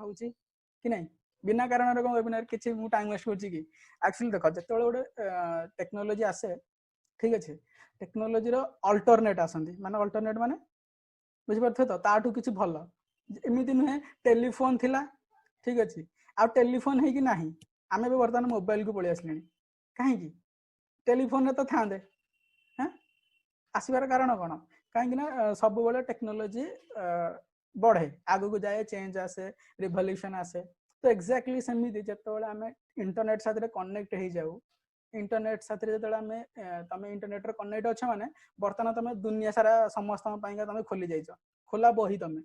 होची कि नहीं बिना कारण रे कोन वेबिनार किछि मु टाइम वेस्ट होची कि एक्चुअली देखो जतले गोटे टेक्नोलॉजी आसे ठीक अछि टेक्नोलॉजी रो अल्टरनेट आसंती माने अल्टरनेट माने बुझि परथे तो ताठू किछि भलो एमिति नुहे टेलीफोन थिला ठीक अछि आ टेलीफोन है कि नाही आमे भी वर्तमान मोबाइल को पळि आसलेनी काहे कि टेलीफोन रे तो थांदे हैं आसीबार कारण कोन काहे कि ना सब बेले टेक्नोलॉजी बढ़े आगु को जाए चेंज आसे रिवोल्यूशन आसे तो एक्जाक्टली सेमिति जतबेले आमे इंटरनेट साथ कनेक्ट हो जाऊ इंटरनेट साथ जो तुम इंटरनेट रे कनेक्ट अच्छे माने बर्तमान तुम दुनिया सारा समस्त तुम खोली जाइछ खोला बही तुम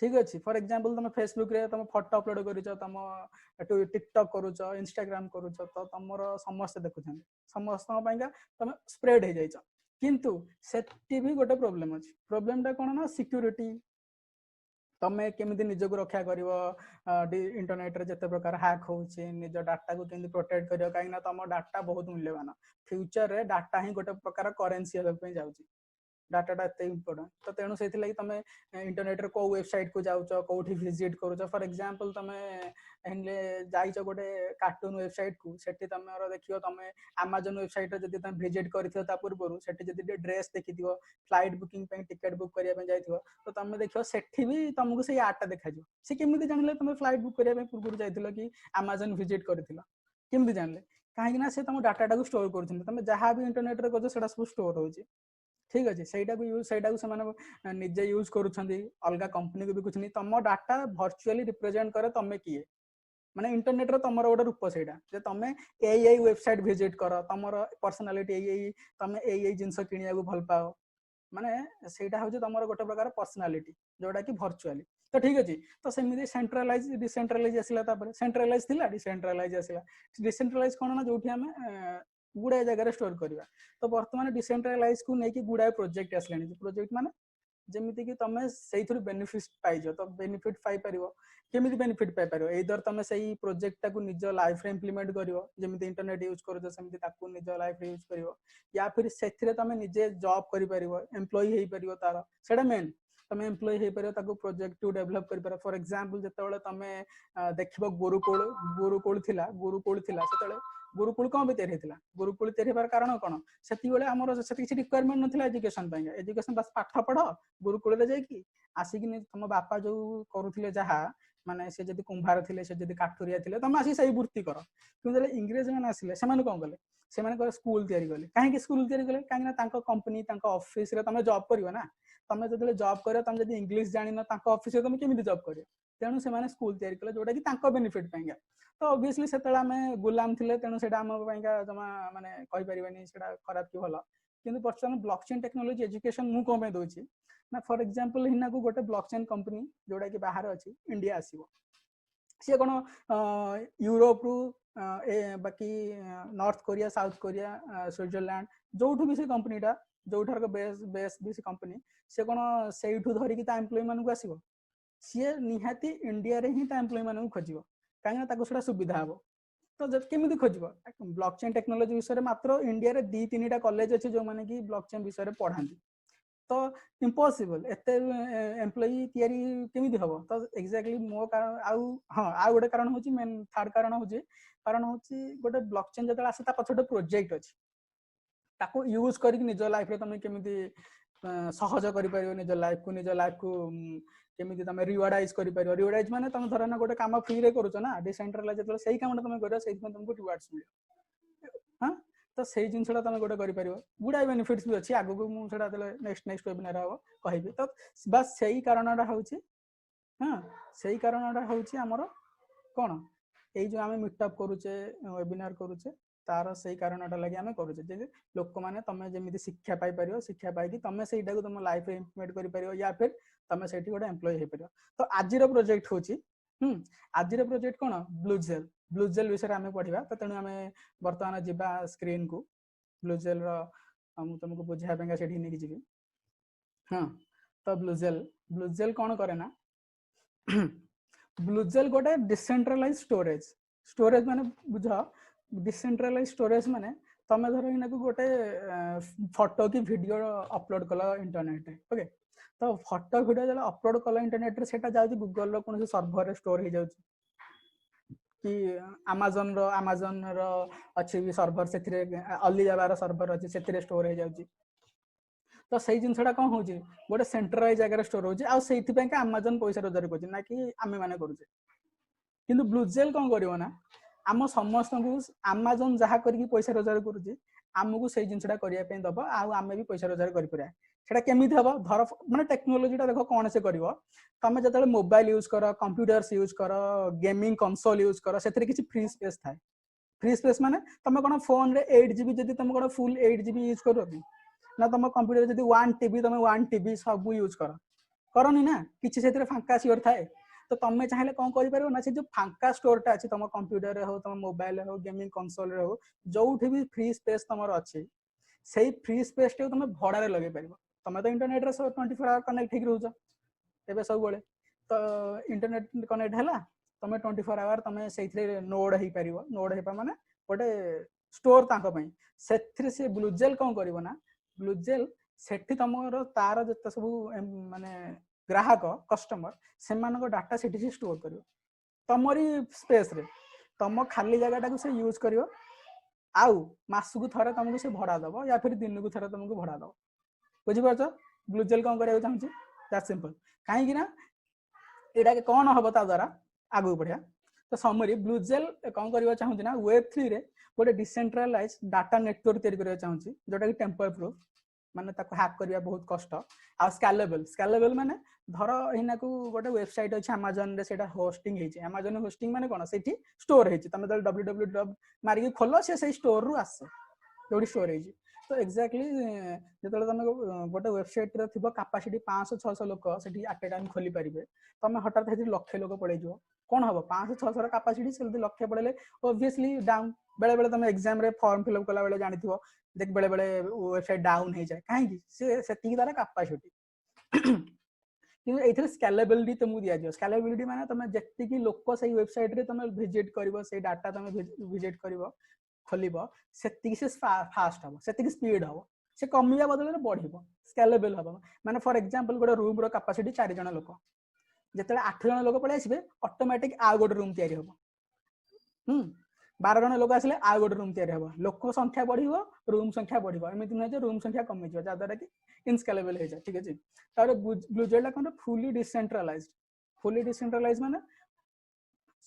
ठीक अच्छे फॉर एग्जांपल तुम फेसबुक रे तुम फोटो अपलोड करिछ तुम टिकटॉक करूछ इंस्टाग्राम करूछ तो तुमर समस्त देखुछन समस्त तुम स्प्रेड हो जाइछ किंतु सेठी भी गोटे प्रॉब्लम अछि प्रॉब्लम कोन ना सिक्योरिटी तमें केमिति निजक रक्षा कर इंटरनेट रे जते प्रकार हैक होचे निज डाटा को केमिति प्रोटेक्ट करियो काहे ना तुम डाटा बहुत मूल्यवान फ्यूचर रे डाटा ही गोटे प्रकार करेंसी हेल्प पे जाउची डाटाटा एते इम्पोर्टेंट तो तेणु से तुम इंटरनेट रे को वेबसाइट को जाउछ कोठी विजिट करूछ फॉर एग्जांपल तुम हेनले जाइछ गोटे कार्टून वेबसाइट को सेठी तुमरो देखियो तुम Amazon वेबसाइट रे जदी तुम विजिट करिथियो ता पूर्वरु सेठी जदी ड्रेस देखिथियो फ्लाइट बुकिंग पे टिकट बुक करिया पे जाइथियो तो तुम देखियो सेठी भी तुमको से आटा देखाजो से केमिति जानले तुम फ्लाइट बुक करिया पे पूर्वरु जाइथिलो कि Amazon विजिट करिथिलो केमिति जानले काहे कि ना से तुम डाटाटा को स्टोर करथिन तुम जहां भी इंटरनेट रे करछो सेटा सब स्टोर होची ठीक अच्छे से निजे यूज करुछंदी अलगा कंपनी को भी कुछ नहीं तुम डाटा वर्चुअली रिप्रेजेंट करे तुम किए माने इंटरनेट रे तुमर गोटे रूप सेटा जे तुम एई वेबसाइट विजिट कर तुमर पर्सनालिटी एई तुम एई जिंस किनिया को भल पाओ माने सेटा होजे तुमर गोटे प्रकार पर्सनालिटी जोटा कि वर्चुअली तो ठीक अछि तो सेमिति सेंट्रलाइज डिसेंट्रलाइज आसिला तापर सेंट्रलाइज थिला डिसेंट्रलाइज आसिला डिसेंट्रलाइज कोन ना जोठी हमें गुड़ाए जगह स्टोर करवा तो बर्तमान डिसेंट्रलाइज को लेकिन गुड़ाए प्रोजेक्ट आसलानी प्रोजेक्ट माने जमिति कि तुम से बेनिफिट पाइज तो बेनिफिट पाई परिवो केमिति बेनिफिट पाई परिवो एदर तुम सही प्रोजेक्ट को निज लाइफ रे इंप्लीमेंट करिवो जमिति इंटरनेट यूज करो सेमिति ताकू निज लाइफ रे यूज करिवो या फिर सेथिरे तुम निजे जॉब करि परिवो एम्प्लॉय हेई परिवो तार सेटा मेन तुम एम्प्लॉय हेई परिवो ताकू प्रोजेक्ट टू डेवलप करि परिवो फॉर एग्जांपल जतबेले तुम देखिबो गुरुकुल थिला सेतबेले गुरुकुल कौन भी तैयारी होता गुरुकुल तैयारी होबार कारण कौन से किसी रिक्वायरमेंट नथिला एजुकेशन एजुकेशन बस पाठ पढ़ गुरुकुल रे जाइकी आसिक तुम बापा जो करुले जहाँ माने से जदी कुंभार थिले से जदी काठुरिया थिले तुम आसी सही वृत्ति कर किंतु इंग्रेज मैंने आसिले से कौन कले से स्कूल तैयारी कले कहीं स्कूल तैयारी कले कहीं कंपनी ऑफिस रे तुम जॉब करियो ना तुम जो जॉब कर तुम जब इंग्लीश जान ऑफिस रे तुम केमिति जॉब करियो तेणु से स्कूल तैयारी कले जोटा कि बेनिफिट पाइंगा तो ऑब्वियसली सेतले आमे गुलाम थिले तेणु सेटा हम पाइंका जमा माने कहि परिबानी सेटा खराब कि भलो किंतु वर्तमान ब्लॉकचेन टेक्नोलॉजी एजुकेशन मु कोन पे दोछि ना फॉर एग्जांपल हिना को गोटे ब्लॉकचेन कंपनी जोटा कि बाहर अछि इंडिया आसीबो से कोन यूरोप रु बाकी North Korea South Korea Switzerland जोठु भी से कंपनीटा जोठार बेस भी से कंपनी से कोन सेठु धरि कि ता एम्प्लॉय मानु को आसीबो सी निहाती इंडिया रे ही ता एम्प्लॉय मानु को खोजिबो कहीं सेटा सुविधा हम तो जब केमिति खोजिबो ब्लॉकचेन टेक्नोलॉजी विषय मात्र इंडिया रे 2-3टा कॉलेज अछि जो माने कि ब्लॉकचेन विषय पढ़ांती तो इम्पॉसिबल एते एम्प्लॉय तयारी केमिति हबो तो एक्जेक्टली मो कारण आ गोटे कारण होची मेन थर्ड कारण होची गोटे ब्लॉकचेन जतला आसे ता पछटे प्रोजेक्ट अछि ताको यूज करिक निज लाइफ रे तुम केमिति सहज करि परियो निज लाइफ को केमिति तुम रिवार्डाइज करि परियो रिवार्डाइज माने तुम धरना गोटे काम फ्री रे करूछ ना डिसेंट्रलाइज जतले सही कामटा तुम करियो सेहि तुमको रिवार्ड्स मिलियो हां तो सही जिनसटा तुम गोटे करि परियो गुडा बेनिफिट्स भी अछि आगु को मु सेटा तले नेक्स्ट वेबिनार हो कहिबी तो बस सही कारणटा होछि हां सही कारणटा होछि हमर कोन एई जो आमे मीटअप करूचे वेबिनार करूचे तार सही कारणटा लागि आमे करूचे जे लोक माने तमे जेमिति शिक्षा पाई परियो शिक्षा पाई कि तमे सेटा को तुम लाइफ रे इंप्लीमेंट करि परियो या फिर तमे सेठी गोटे एम्प्लॉय हे परियो तो आजिरो प्रोजेक्ट होची आजिरो प्रोजेक्ट कोन ब्लूजेल विषय आमे पढिबा तो तेनु आमे वर्तमान जिबा स्क्रीन को ब्लूजेल रो हम तुमको बुझाय पेंगा सेठी नेकी जिबी हां तो ब्लूजेल कोन करे ना ब्लूजेल गोटे डिसेंट्रलाइज स्टोरेज माने बुझा डिसेंट्रलाइज स्टोरेज माने तमे धरो इना को गोटे फोटो की वीडियो अपलोड कला इंटरनेट रे ओके तो फोटो भिडियो जो अपलोड कल इंटरनेट रे सेटा जाउची गूगल रो कोनसे सर्वर रे स्टोर हो जाउची कि अमेजन रो अछि भी सर्वर से अलीजाबा रो सर्वर अछि से स्टोर हो जाउची तो सेई जिनसटा कौन होची गोटे सेंट्रलाइज जगह स्टोर होची आ सेइथि पे का अमेजन पैसा रोजगार करची ना कि आमे माने करूचे किंतु ब्लूजेल कौन करिवो ना आम समस्त को अमेजन जहाँ करके पैसा रोजगार करुची आमको से जिनसा करने दब आम भी पैसा रोजगार करें सेटा केमिति हम धर माने टेक्नोलोजी देख कौन से कर तुम जो मोबाइल यूज कर कंप्यूटर्स यूज कर गेमिंग कंसोल यूज कर से फ्री स्पेस थाए फ्री स्पेस माने तुम कौन फोन रे 8 GB जब तुम कौन फुल 8 GB यूज कर ना तुम कंप्यूटर जब 1 TB तुम 1 TB सब यूज करनी ना किसी से फांका स्टोर थाए तो तुम चाहिए कौन कर ना से जो फांका स्टोरटा अच्छी तुम कंप्यूटर रे हो तुम मोबाइल हो गेमिंग कंसोल रे हो जो भी फ्री स्पेस तुम अच्छी से फ्री स्पेस टे तुम भड़े लगे पार तुम तो इंटरनेट रे 24 आवर कनेक्ट ठीक रोच एवं सब बेले तो इंटरनेट कनेक्ट है तुम 24 आवर तुम से नोड हो पार नोड हो माने गोटे स्टोर से ब्लूजेल कौन कर ब्लूजेल सेठी तुम तार जिते सब माने ग्राहक कस्टमर से डाटा से स्टोर कर तुमरी स्पेस रे तुम खाली जगह से यूज कर आउ मासकू थरे तुमको से भड़ा दब या फिर दिन को थरे तुमको भड़ा दब बुझीपार ब्लूजेल कौन करा चाहिए दैट सिंपल कहीं यहाँ कौन हम ता द्वारा आगू बढ़िया तो समरी ब्लूजेल कौन करवा चाहूँ ना Web3 रे गोटे डिसेंट्रलाइज डाटा नेटवर्क तैयारी चाहूँ जोटा कि टेम्पर प्रूफ माने ताको हैक करबा बहुत कष्ट आ स्केलेबल माने धर हिना को गोटे वेबसाइट अछि Amazon रे सेटा होस्टिंग हेछि Amazon होस्टिंग माने कोन सेठी स्टोर हेछि तमे www मारि के खोलो से स्टोर रु आसे जोडी स्टोर हेछि तो एक्जेक्टली जेतले तमे गोटे वेबसाइट रे थिबो कैपेसिटी 500 600 लोक सेठी एट टाइम खोली परिबे तमे हठात हेछि लक्ष लोक पड़े जो कोन हबो 500 600 रा कैपेसिटी से लक्ष पड़ेले ऑब्वियसली डाउन बेले बेले तमे एग्जाम रे फॉर्म फिल अप कला बेले जानिथिबो देख बेले बेले वेबसाइट डाउन हो जाए कहीं से तार कैपेसिटी कि ये स्केलेबिलिटी तुमको दि जाए स्केलेबिलिटी माने तुम जी लोक से वेबसाइट रे तुम विजिट कर से डाटा तुम विजिट कर खोल से फास्ट हम से स्पीड हम से कमिया बदल बढ़ स्केलेबल हम माने फॉर एग्जांपल गोटे रूम रो कैपेसिटी 4 जन लोक जिते 8 जन लोक पड़े आसबे ऑटोमेटिक आ गोटे रूम तैयारी हम 12 जन लोक आसले आ गोटे रूम तैयारी हम लोक संख्या बढ़ रूम संख्या बढ़ एमती नुहे रूम संख्या कमी जहाँद्वारा कि इनस्केलेबल हो जाए ठीक है तार ब्लूजेल कौन फुली डिसेंट्रलाइज माने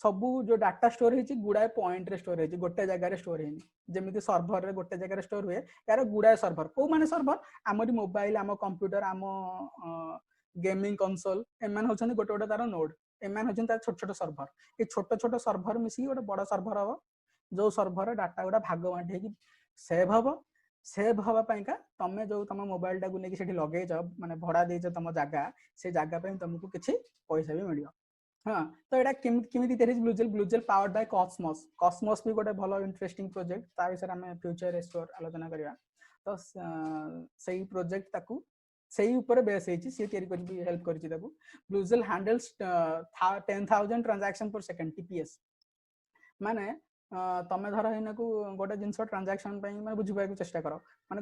सबू जो डाटा स्टोर होती गुड़ाए पॉइंट रे स्टोर होती गोटे जगह स्टोर है जमी सर्भर रे गोटे जगह स्टोर हुए यार गुड़ाए सर्भर कौ माने सर्भर आमरी मोबाइल आम कंप्यूटर आम गेमिंग कंसोल एमान होचंदी गोटे गोटे तार नोड एमान होचंदी तार छोट छोट सर्भर ये छोट छोट सर्भर मिसी गोटे बड़ सर्भर हम जो सर्भर डाटा गुड़ा भाग बांटी की सेव हवा पाइका तमे जो तुम मोबाइल टाक नहीं लगे माने भड़ा दे तुम जगह से जगह तुमको किसी पैसा भी मिल हाँ तो यहाँ केमी ब्लूजेल पावर्ड बाय कॉस्मोस भी गोटे भल इंटरेस्टिंग प्रोजेक्ट ता विषय आम फ्यूचर एक्सप्लोर आलोचना करवा तो सही प्रोजेक्ट ताकू सही ऊपर बेस है सी हेल्प कर ब्लूजेल हैंडल्स 10,000 ट्रांजैक्शन पर सेकंड TPS माने तमे धर हिना को गोटे जिनस ट्रांजैक्शन मैं बुझा चेष्टा कर माने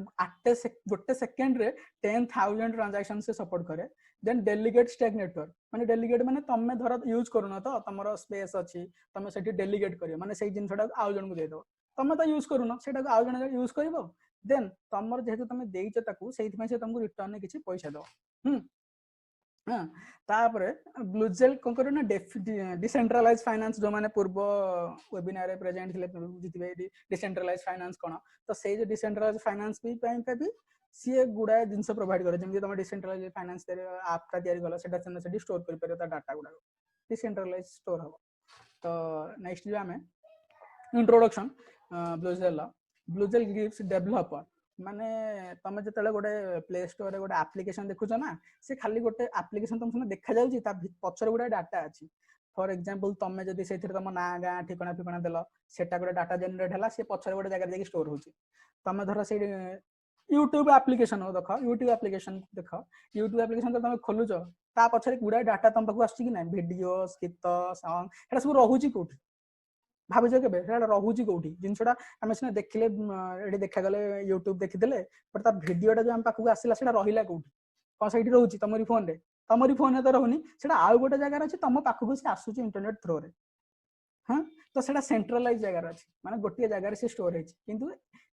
गोटे सेकेंड रे 10,000 ट्रांजैक्शन से सपोर्ट करे देन डेलीगेट स्टैक नेटवर्क माने डेलीगेट माने तमे धर यूज करूना तो तुमर स्पेस अच्छी तुम से डेलीगेट कर माने से जिनसटा आउ जन को दे दो तुम तो यूज करूना सेटा आउ जन यूज कर देन तुमर जेहेतु तुम देइछ ताकू सेइथि से तुमको रिटर्न किसी पैसा दो हाँ तापर ब्लूजेल कौन कर डिसेंट्रलाइज फाइनेंस जो माने पूर्व वेबिनार रे प्रेजेंट थिले जितबे डिसेंट्रलाइज फाइनेंस कोन तो से जो डिसेंट्रलाइज फाइनेंस भी सी गुड़ाए जिनस प्रोवाइड करे जमी तुम डिसेंट्रलाइज फाइनेंस आपटा तैयारी कल से स्टोर कर पारे डाटा गुड़ा डिसेंट्रलाइज स्टोर हम तो नेक्स्ट जो आम इंट्रोडक्शन ब्लूजेल गिव्स डेवलपर माने तुम जो गोटे प्ले स्टोर गोटे एप्लिकेशन देखुच ना से खाली गोटे एप्लिकेशन तुम सीना देखा जाउची पछर गुड़ा डाटा अच्छी फॉर एग्जांपल तुम जदि से तुम ना गाँ ठिकना फिकना देल सेटा गोटे डाटा जनरेट है सी पछर गोटे जगह जाके स्टोर होची तुम धर से यूट्यूब एप्लिकेशन हो देख यूट्यूब एप्लिकेशन तो तुम खोलुच ता पछरे गुड़ा डाटा तुम पाखु आछी कि ना वीडियो गीत सॉन्ग एटा सब रहुची कोठी भावुच के रोचे कौटी जिनसा आम सीना देखिले ये देखा गले यूट्यूब देखीदे बट तार भिडटा जो आम पाखक आसला रहा कौटी कौन से रोचे तुम फोन रे तो रोनी से आउ गोटे जगार अच्छे तुम पाखक से आसूँ इंटरनेट थ्रो रे हाँ तो सेटा सेंट्रलाइज जगार अच्छे माने गोटे जगार से स्टोर है किंतु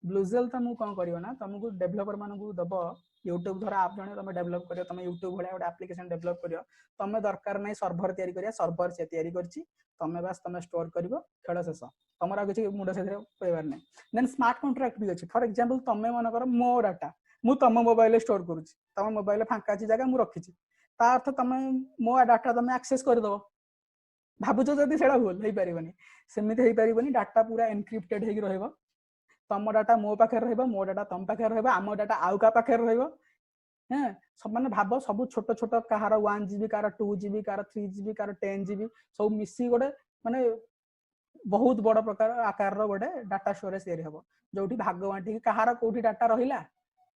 ब्लूजेल तुम कौन कर तुमको डेभलपर मान दब यूट्यूब धर आप जन तुम डेभलप कर तुम यूट्यूब भाया गोटे एप्लिकेशन डेभलप कर तुम दरकार नहीं सर्भर तैयारी सर्भर से तैयारी करछि तुम बास तुम स्टोर कर खेल शेष तुम किसी मुंड से पाइबार नहीं देन स्मार्ट कॉन्ट्रैक्ट भी अच्छे फॉर एग्जांपल तुम मन कर मो डाटा मु तुम मोबाइल स्टोर करुच्ची तुम मोबाइल फांका अच्छी जगह मुझे रखी ता अर्थ तुम मो डाटा तुम एक्सेस करदेव भावुच जदि से भूल हो पारनि सेमती हो पारनि डाटा पूरा एनक्रिप्टेड हो तुम डाटा मो पाखे मो डाटा तुम पाखे आम डाटा आउ का पाखे हाँ सब मैंने भाव सब छोट छोट कहार 1 GB car 2 GB car 3 GB car 10 GB सब मिसी गोटे माने बहुत बड़ प्रकार आकार गोटे डाटा स्टोरेज तैयारी हम जो भाग बांटी कहार कौटी डाटा रहा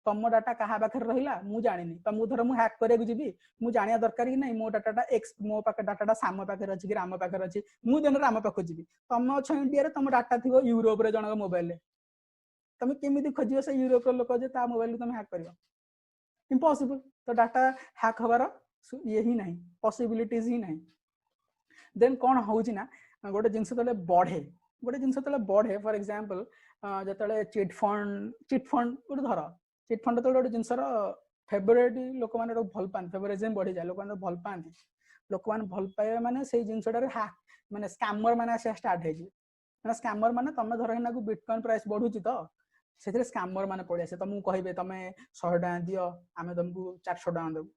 तुम डाटा क्या पाखे रहा मुझे जानी तो मुझे धर हैक करने जी मुझे जाना दरकार कि नहीं मो डाटा एक्स मो पाखे डाटा साम पाखे अच्छी कि राम पाखे अच्छी मुझे दिन राम पाख जी तुम अच्छ इंडिया तुम डाटा थी यूरोप जनक मोबाइल तुम केमी खोज से यूरोप लोक जो मोबाइल तुम हैक कर इम्पॉसिबल तो डाटा हैक हबार ये ही नहीं पॉसिबिलिटीज ही नहीं देन कौन होची ना गोटे जिनस बढ़े गोटे जिनस बढ़े फॉर एग्जांपल जो चिट फंड गोटे धर चिट फंड तो गोटे जिनसर फेवरेट लोक मैंने भल पाती फेवरेटिज्म बढ़ी जाए लोक भल पाती लोक मैंने भल पाए माने से जिनसटार हैक माने स्कैमर माने स्टार्ट हो स्कैमर माने तुम धर ना बिटकॉइन प्राइस बढ़ुची तो से स्कैमर माने पड़े आसे तुमको कहे तुम 100 टका दियो आम तुमको 400 टका देव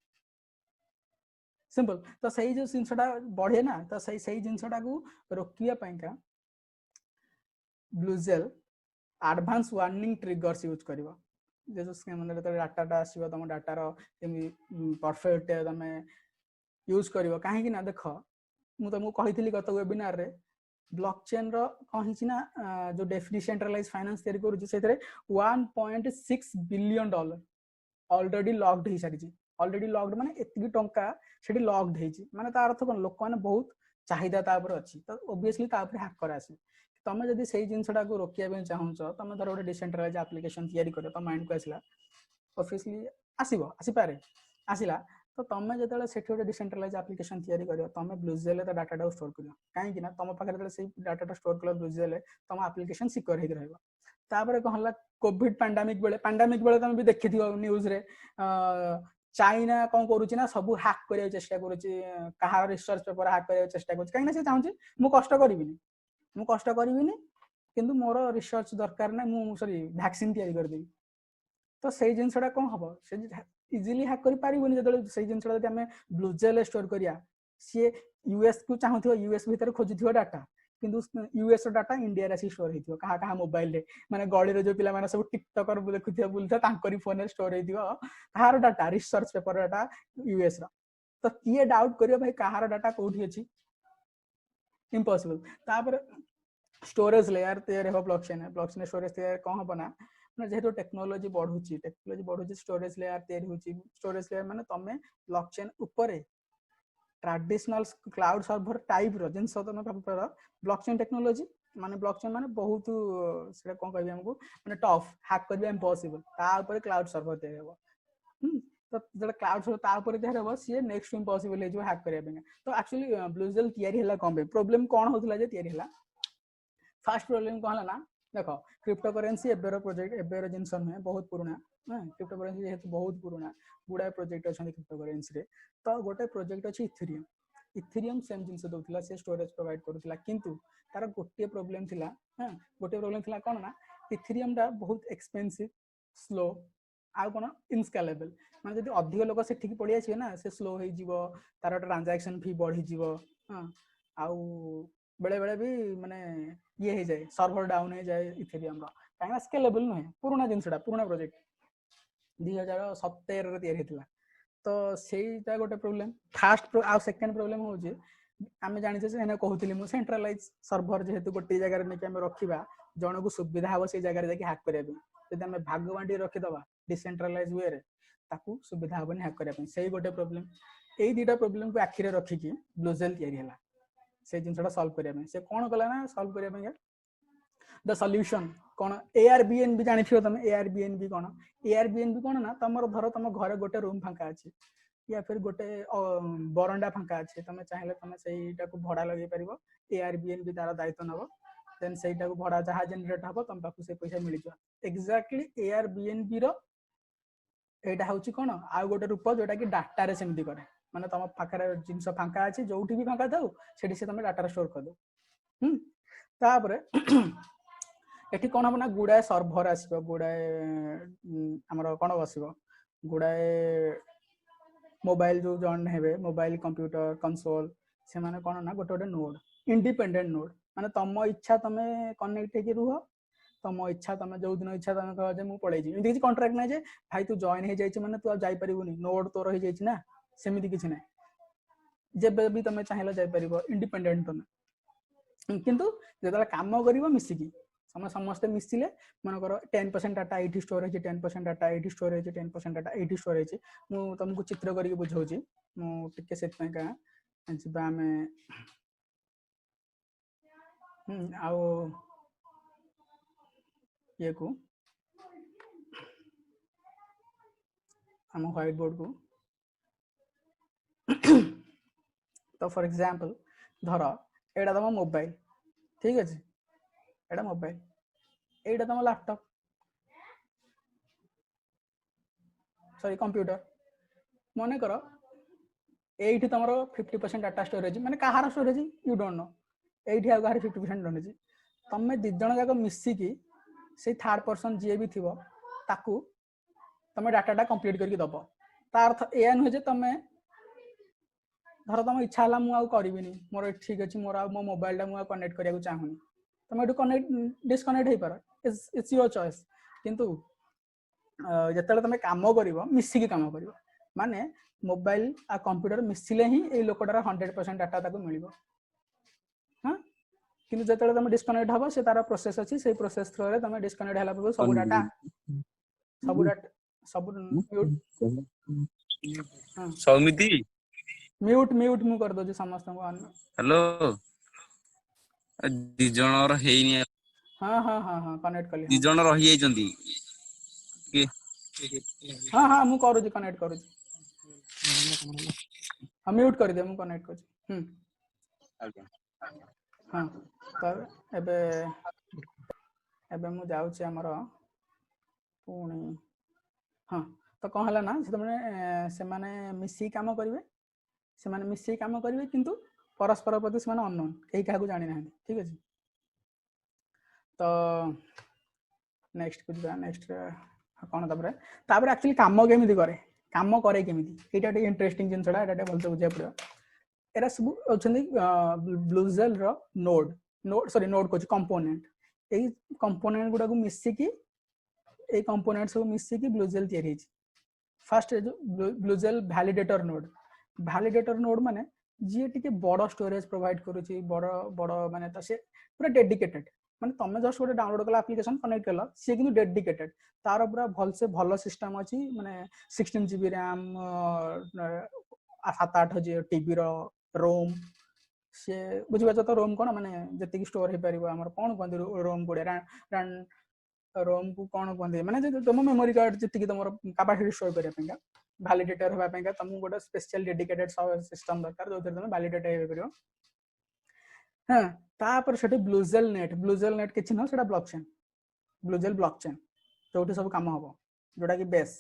सिंपल तो सही जो जिनसटा बढ़े ना तो सही जिनसटा को रोकवा ब्लूजेल एडवांस वार्निंग ट्रिगर्स यूज कर जो डाटा आसो तुम डाटार परफेक्ट तुम यूज कर कहीं ना देख मुझे तुमको कही गत वेबिनार रे ब्लॉकचेन रो कहीं ना जो डिसेंट्रलाइज फाइनेंस तैयारी करूँ से 1.6 बिलियन डॉलर ऑलरेडी लॉक्ड हो सारी ऑलरेडी लॉक्ड माने एतकी टंका सेठी लॉक्ड हेची माने तार अर्थ कोन लोक माने बहुत चाहिदा ता ऊपर अछि तो ऑब्वियसली ता ऊपर हैकर आसी तमे जदी सेही जिंसटा को रोकिया बे चाहूछ तमे धर ओटे डिसेंट्रलाइज एप्लीकेशन तैयारी करो त माइंड को आसिला ऑब्वियसली आसी पारे आसिला तो तुम जो से डिसेंट्रलाइज एप्लीकेशन तैयारी कर तुम ब्लूजेल डाटा स्टोर कर कहीं तुम पाखे से डाटा स्टोर कर ब्लूजेल तुम एप्लीकेशन सिक्योर हो रहा तापर कौन है कोविड पैंडेमिक बेले तुम भी देखी न्यूज रे चाइना कौन करुच्ची सब हैक करने चेष्टा कर रिसर्च पेपर हैक करने चेष्टा कर कहीं से चाहूँ मुझे कष्ट करी किंतु मोर रिसर्च दरकार ना मु सॉरी वैक्सीन तैयारी करदेवी तो से जिनसा कौन हम से इजिली हैक कर पारिबनी जब से जिनसा जब आम ब्लूजेल स्टोर करिया सी यूएस को चाहूथ यूएस भीतर खोजुथिबो डाटा किंतु यूएस डाटा इंडिया रे स्टोर होइथिबो कहा कहा मोबाइल रे माने गळी रे जो पिला माने सब टिकटॉकर देखुथिबो बुलथा तांकरी फोन रे स्टोर होइथिबो कहार data research paper data US रा तो किए डाउट करियो भाई कहार डाटा कोठी अछि इम्पॉसिबल तापर स्टोरेज लेयर तैयार हो ब्लॉकचेन स्टोरेज तैयार कौन हम ना जेहेतु टेक्नोलॉजी बढ़ुची स्टोरेज लेयर तैयारी होची स्टोरेज लेयर माने तमे ब्लॉकचेन ऊपर ट्रेडिशनल क्लाउड सर्वर टाइप रो जिन सब तमे पर ब्लॉकचेन टेक्नोलॉजी माने ब्लॉकचेन माने बहुत सेटा कोन कहबी हमको माने टफ हैक करबा इम्पॉसिबल ता ऊपर क्लाउड सर्वर तैयार हो तो जब क्लाउड सर्वर ता ऊपर तैयार हो सी नेक्स्ट इम्पॉसिबल हे जो हैक करबा तो एक्चुअली ब्लूजेल तैयारी हला कोन प्रॉब्लम कोन होतला जे तैयारी हला फर्स्ट प्रॉब्लम कोन हला ना देखो क्रिप्टोकरेन्सी एबेर प्रोजेक्ट एबेर जिनस नुहे बहुत पुराना क्रिप्टोकरेन्सी जेहेतु बहुत पुराना गुड़ाए प्रोजेक्ट अच्छा क्रिप्टोकरेन्सी रे तो गोटे प्रोजेक्ट अच्छी इथेरियम सेम जिनस दौला से स्टोरेज प्रोवाइड करूला किंतु तार गोटे प्रोब्लेम थिला गोटे प्रोब्लेम थिला कोन ना इथेरियम टा बहुत एक्सपेंसिव स्लो आ कोन इनस्केलेबल माने जदि अधिक लोक से ठीक पड़ी आछे ना से स्लो हो जीवो तार ट्रांजैक्शन फी बढ़ी जीवो आउ बेले बेले भी माने ये हो जाए सर्वर डाउन हो जाए इथेरियम रो कहीं स्केलेबल नुहे पुराना जिनसटा पुराना प्रोजेक्ट 2017 रे तैयारी हेतला तो सेटा गोटे प्रॉब्लम फर्स्ट आ सेकंड प्रॉब्लम हो जे आमे जानि जे एना कहउतली मु सेंट्रलाइज सर्वर जेहेतु गोटे जगह रे नेके आमे रखिबा जण को सुविधा हो से जगह रे जाके हैक करबे जदि आमे भागवांडी रखि दबा डिसेंट्रलाइज वे रे ताकू सुविधा होबनी हैक करबे सेही गोटे प्रॉब्लम एई दुटा प्रॉब्लम को आखिरे रखि कि ब्लूजेल तैयारी हला से जिनसटा सॉल्व करबे से कोन कला ना सॉल्व करबे द सॉल्यूशन कौन एआरबीएनबी जानि थियो तमे एआरबीएनबी कौन एआरबीएनबी कौन ना तमर धर तम घरे गोटे रूम फांका अछि या फिर गोटे बरंडा फांका अछि तमे चाहिले तमे सेईटा को भड़ा लगे परिबो एआरबीएनबी तार दायित्व नबो देन सेईटा को भड़ा जहा जनरेट हबो तम पाखु से पैसा मिल जा एक्जेक्टली एआरबीएनबी रो एटा होची कोन आ गोटे रूप जोटा कि डाटा रे सेमती करे माने तम पाखरे जिंस फांका अछि जोठी भी फांका थाउ सेठी से तमे डाटा स्टोर कर दो तापरे एठी कोन हम ना गुडाए सर्वर आसीबो गुडाए हमर कोन बसिबो गुडाए मोबाइल जो जॉइन हेबे मोबाइल कंप्यूटर कंसोल से माने कोन ना गोटे गोटे नोड इंडिपेंडेंट नोड माने तम इच्छा तमे कनेक्ट हे रुह तम इच्छा तमे जो दिन इच्छा तमे कह जे मु पळै जी इndi कॉन्ट्रैक्ट नै जे भाई तू जॉइन हे जाइछ माने तू आ जाई परिबुनी नोड तो रहि जाइछ ना सेमिति किछ नै जेबे भी तमे चाहेला जाई परिबो इंडिपेंडेंट तमे किंतु जेतला काम करिवो मिसिकी समस्त मिसिले मन करो 10% डाटा एठी स्टोर है 10% डाटा एठी स्टोर है 10% डाटा एठी स्टोर है मु तुमको चित्र करके बुझाउची मु टिके सेट पे का जिबा में आओ ये को हम व्हाइट बोर्ड को तो फॉर एग्जांपल धर एडा तम मोबाइल ठीक अछि एडा मोबाइल एडा तम लैपटॉप सॉरी कंप्यूटर मने करो एठी तमरो 50% डाटा स्टोरेज माने कहार स्टोरेज यू डोंट नो एठी आ कहार 50% डोंट जी तमे दि जण जाक मिसी की से थर्ड पर्सन जे भी थिबो ताकू तमे डाटाटा कंप्लीट करके दबो तार अर्थ ए न हो जे तमे धर तम इच्छा हला मु आ करबिनी मोर ठीक अछि मोर आ मो मोबाइल टा मु कनेक्ट करिया को चाहूनी तमे एटू कनेक्ट डिस्कनेक्ट हे पर इट्स योर चॉइस किंतु जेतले तमे काम करिवो मिसी की काम करिवो माने मोबाइल आ कंप्यूटर मिसिले ही ए लोकटार 100% डाटा ताको मिलिबो हां किंतु जेतले तमे डिस्कनेक्ट हबो से तार प्रोसेस अछि से प्रोसेस थ्रू रे तमे डिस्कनेक्ट हला पर सब डाटा सब म्यूट सौमिति म्यूट म्यूट मु कर दो जे समस्त को हेलो दि जणर हेइनी हां हां हां हां कनेक्ट करली दि जण रहि जाइचंदी के हां हां मु करू जी कनेक्ट करू हम म्यूट कर दे मु कनेक्ट कर हां तर एबे एबे मु जाउ छी हमर पुणी हां तो कौन हला ना से माने मिसी काम करिवे से माने मिसी काम करिवे किंतु परस्पर प्रति से माने अननोन केही काहू जानि ना ठीक अछि तो नेक्स्ट कुछ नेक्स्ट कोन तापर एक्चुअली काम केमिति करे केमिति एटा टे इंटरेस्टिंग जिन छडा एटा बोलते बुझे पड़ो एरा सब अछंदी ब्लूजेल रो नोड सॉरी नोड कोच कंपोनेंट एई कंपोनेंट गुडा को मिसी की ए कंपोनेंट सब मिसी की ब्लूजेल तयारी अछि फर्स्ट जो ब्लूजेल वैलिडेटर नोड माने जी टिके बड़ स्टोरेज प्रोवाइड करूची बड़ माने त से पूरा डेडिकेटेड माने तमे जस्ट गोटे डाउनलोड कला एप्लीकेशन कनेक्ट कला से किंतु डेडिकेटेड तार पूरा भल सिस्टम अछि माने 16 जीबी रैम 7-8 जी टीबी रो रोम से बुझिबा तो रोम कोन माने जति स्टोर हे परिबो हमर कोन कोन रोम गुडे रन रोम को कोन कोन माने जे तुम मेमोरी कार्ड जति तुम कैपेसिटी स्टोर करिया पेंगा वैलिडेटर होबा पेंगा तुम गोटे स्पेशल डेडिकेटेड सिस्टम दरकार जो तुम वैलिडेट हे करियो हां तापर सेठी ब्लूजेल नेट किछि न सेटा ब्लूजेल ब्लॉकचेन जोठी सब काम हबो जोटा कि बेस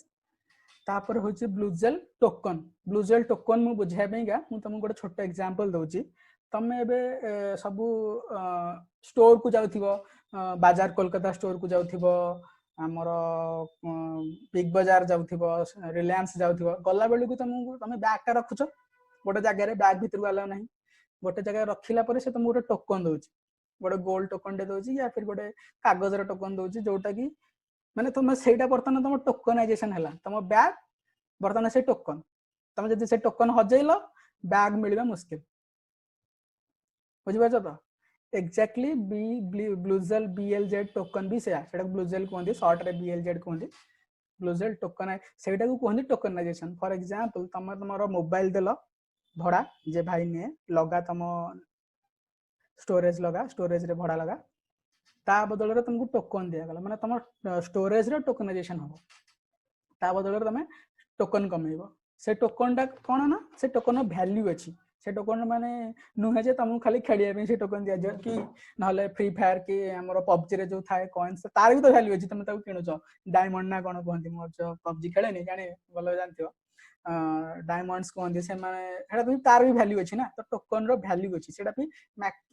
तापर होची ब्लूजेल टोकन मु बुझाय पेंगा मु तुम गोटे छोटा एग्जांपल दोची तमे एबे सब स्टोर को जाउथिबो बाजार कोलकाता स्टोर को जाउथिबो हमर बिग बाजार जाउथिबो रिलायंस जाउथिबो गल्ला बेली को तमे बैग टा रखुछो गोटे जगह रे बैग भीतर वाला नहीं गोटे जगह रखिला परे से तुम गोटे टोकन दोची गोटे गोल्ड टोकन दे दोची या फिर गोटे कागज रे टोकन दोची जोटा कि माने तुम सेटा बर्तन तुम टोकनाइजेशन हला तुम बैग बर्तन से टोकन तुम जदि से टोकन हजैलो बैग मिलबा मुश्किल बुझिबा तो एक्जेक्टली ब्लूजेल बीएलजेड टोकन भी सेटा ब्लूजेल कहंदी शॉर्ट रे बीएलजेड कहंदी ब्लूजेल टोकन सेटा को कहंदी टोकनाइजेशन फॉर एग्जांपल तुमरो मोबाइल देलो भड़ा जे भाई ने लगा तुम स्टोरेज रे भड़ा लगा ତା ବଦଳରେ ତମକୁ ଟୋକନ ଦିଆଗଲା ମାନେ ତମ ଷ୍ଟୋରେଜ ର ଟୋକନାଇଜେସନ ହବ ତା ବଦଳରେ ତମେ ଟୋକନ କମେଇବ ସେ ଟୋକନ ଟା କଣ ନା ସେ ଟୋକନ ର ଭ୍ୟାଲ୍ୟू ଅଛି से टोकन माने नुहे जे तुमको खाली खेलिया पे से टोकन दिया जाय कि नहले फ्री फायर कि हमर पबजी रे जो थाए कॉइन्स तार भी तो वैल्यू अछि तुम ताको किनुछ डायमंड ना कोन कहंती मोर जो पबजी खेले नै जाने बोल जानथियो डायमंड्स कहंती से माने हेडा भी तार भी वैल्यू अछि ना तो टोकन रो वैल्यू अछि सेटा भी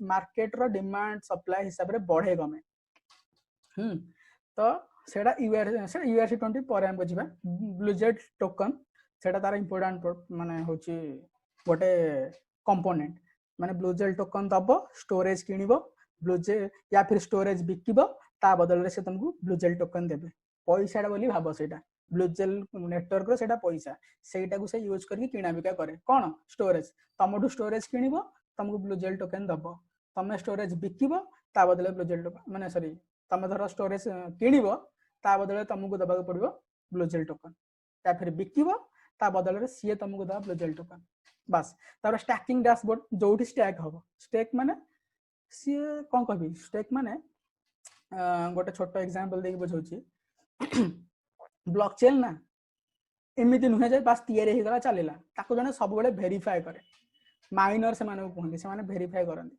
मार्केट रो डिमांड सप्लाई हिसाब रे बढ़े गमे तो सेटा यूआरसी 20 पर हम बुझिबा ब्लूजेट टोकन सेटा तार इंपोर्टेंट माने होची गोटे कंपोनेंट माने ब्लूजेल टोकन दबो स्टोरेज किनिबो ब्लूजेल या फिर स्टोरेज बिकिबो ता बदल रे से तुमको ब्लूजेल टोकन देबे पैसा बोली भाबो सेटा ब्लूजेल नेटवर्क रो सेटा पैसा सेटा को से यूज करके किना बिका करे कोन स्टोरेज तमडू स्टोरेज किनिबो तुमको ब्लूजेल टोकन दबो तमे स्टोरेज बिकिबो ता बदले ब्लूजेल टोकन माने सॉरी तमे धरो स्टोरेज किनिबो ता बदले तुमको दबाक पड़िबो ब्लूजेल टोकन या फिर बिकिबो ता बदल रे सीए तुमको दबा ब्लूजेल टोकन बस तार स्टैकिंग डैशबोर्ड जोठी स्टैक हबो स्टैक माने सी कोन कहबी स्टैक माने गोटे छोटो एग्जांपल देके बुझौची ब्लॉकचेन ना एमिति नुहे जे बस तयारी हे गला चलेला ताको जने सब बेले वेरीफाई करे माइनर से माने कहंदी से माने वेरीफाई करंदी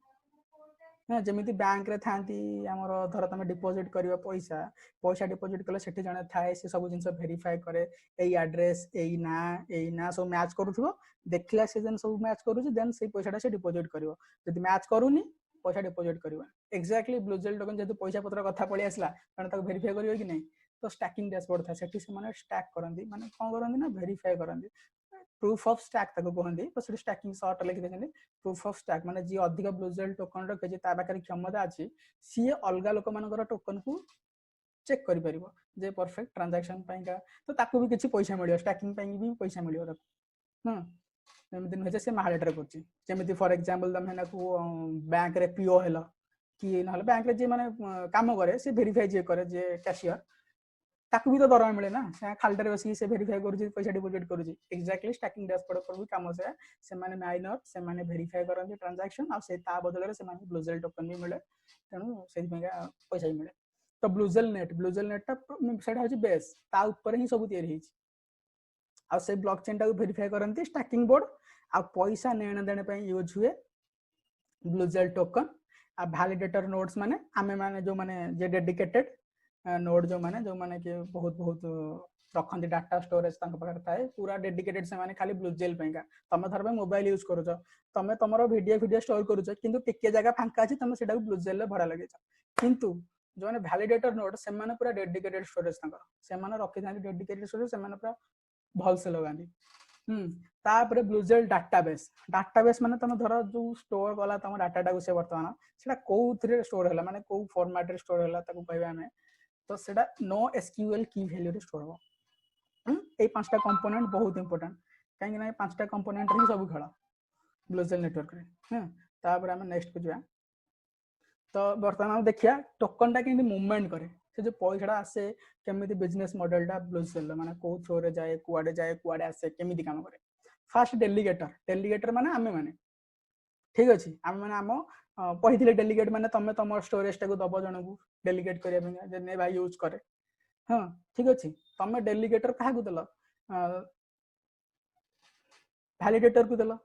ना जेमिति बैंक रे थांती हमर धर तमे डिपॉजिट करियो पैसा पैसा डिपॉजिट कले सेठी जने थाए से सब जिंस वेरीफाई करे एई एड्रेस एई ना सब मैच करूथबो देखला से जन सब मैच करूची देन से पैसाटा से डिपॉजिट करियो जदि मैच करूनी पैसा डिपॉजिट करियो एक्जेक्टली ब्लूजेल टोकन जदि पैसा पत्र कथा पळी आसला माने ताको वेरीफाई करियो कि नहीं तो स्टैकिंग डैशबोर्ड था सेठी से माने स्टैक करंदी माने कोन करंदी ना वेरीफाई करंदी प्रूफ ऑफ स्टैक ताको कहंदी तो से स्टैकिंग शॉर्ट लिखि देछन प्रूफ ऑफ स्टैक माने जी अधिक ब्लूजेल टोकन रो के ता बाकर क्षमता अछि सी अलगा लोक मानकर टोकन को चेक करि परिबो जे परफेक्ट ट्रांजैक्शन पाइका तो ताको भी किछि पैसा मिलियो स्टैकिंग पाइ भी पैसा मिलियो ताको एमति न से महालेटर करछि जेमिति फॉर एग्जांपल तमे ना को बैंक रे पीओ हेलो कि नहले बैंक रे जे माने काम करे से वेरीफाई जे करे जे कैशियर ताकू भी तो दरमा मिले ना से खालटर बसी से वेरीफाई करू पैसा डिपॉजिट करू एक्जेक्टली स्टैकिंग डैशबोर्ड पर भी काम से माने माइनर से माने वेरीफाई करन ट्रांजैक्शन आ से ता बदल रे से माने ब्लूजेल टोकन भी मिले तेनु से पैसा भी मिले तो ब्लूजेल नेट ता सेटा होची बेस ता ऊपर ही सब तयारी हिची आ से ब्लॉकचेन ता को वेरीफाई करंती स्टैकिंग बोर्ड आ पैसा लेन देन पे यूज हुए ब्लूजेल टोकन आ वैलिडेटर नोड्स माने आमे माने जो माने जे डेडिकेटेड नोड जो माने कि बहुत बहुत रखती डाटा स्टोरेज थाए पूरा डेडिकेटेड से माने खाली ब्लूजेल पैका तुम धर मोबाइल यूज करुच तुम तुम वीडियो स्टोर करुच किंतु टिके जगह फांका अच्छी तुम से ब्लूजेल भड़ा लगे किंतु जो मैंने वैलिडेटर नोड से पूरा डेडिकेटेड स्टोरेज से रखी था डेडिकेटेड स्टोरेज से पूरा भल से लगाती तापर ब्लूजेल डाटाबेस माने तुम धर जो स्टोर कला तुम डाटा को से वर्तमान सेटा कोउथरे स्टोर हैला माने को फॉर्मेट रे स्टोर हैला ताको कहबा हमें तो सेटा नो एसक्यूएल की वैल्यू रे स्टोर हो ए पांचटा कंपोनेंट बहुत इंपोर्टेंट काहे ना पांचटा कंपोनेंट रे सब खेला ब्लूजेल नेटवर्क रे तापर हम नेक्स्ट को जा तो वर्तमान हम देखिया टोकन टा केंदी मूवमेंट करे से जो पैसाटा आसे केमिति बिजनेस मॉडलटा ब्लूजेल माने को थ्रो रे जाए कुआडे आसे केमिति काम करे फर्स्ट डेलीगेटर माने आमे माने ठीक अछि आमे माने हम पढिथिले डेलीगेट माने तमे तम स्टोरेज टा को दबो जण को डेलीगेट करिया पे जे ने भाई यूज करे हां ठीक अछि तमे डेलीगेटर काहा को देलो वैलिडेटर को देलो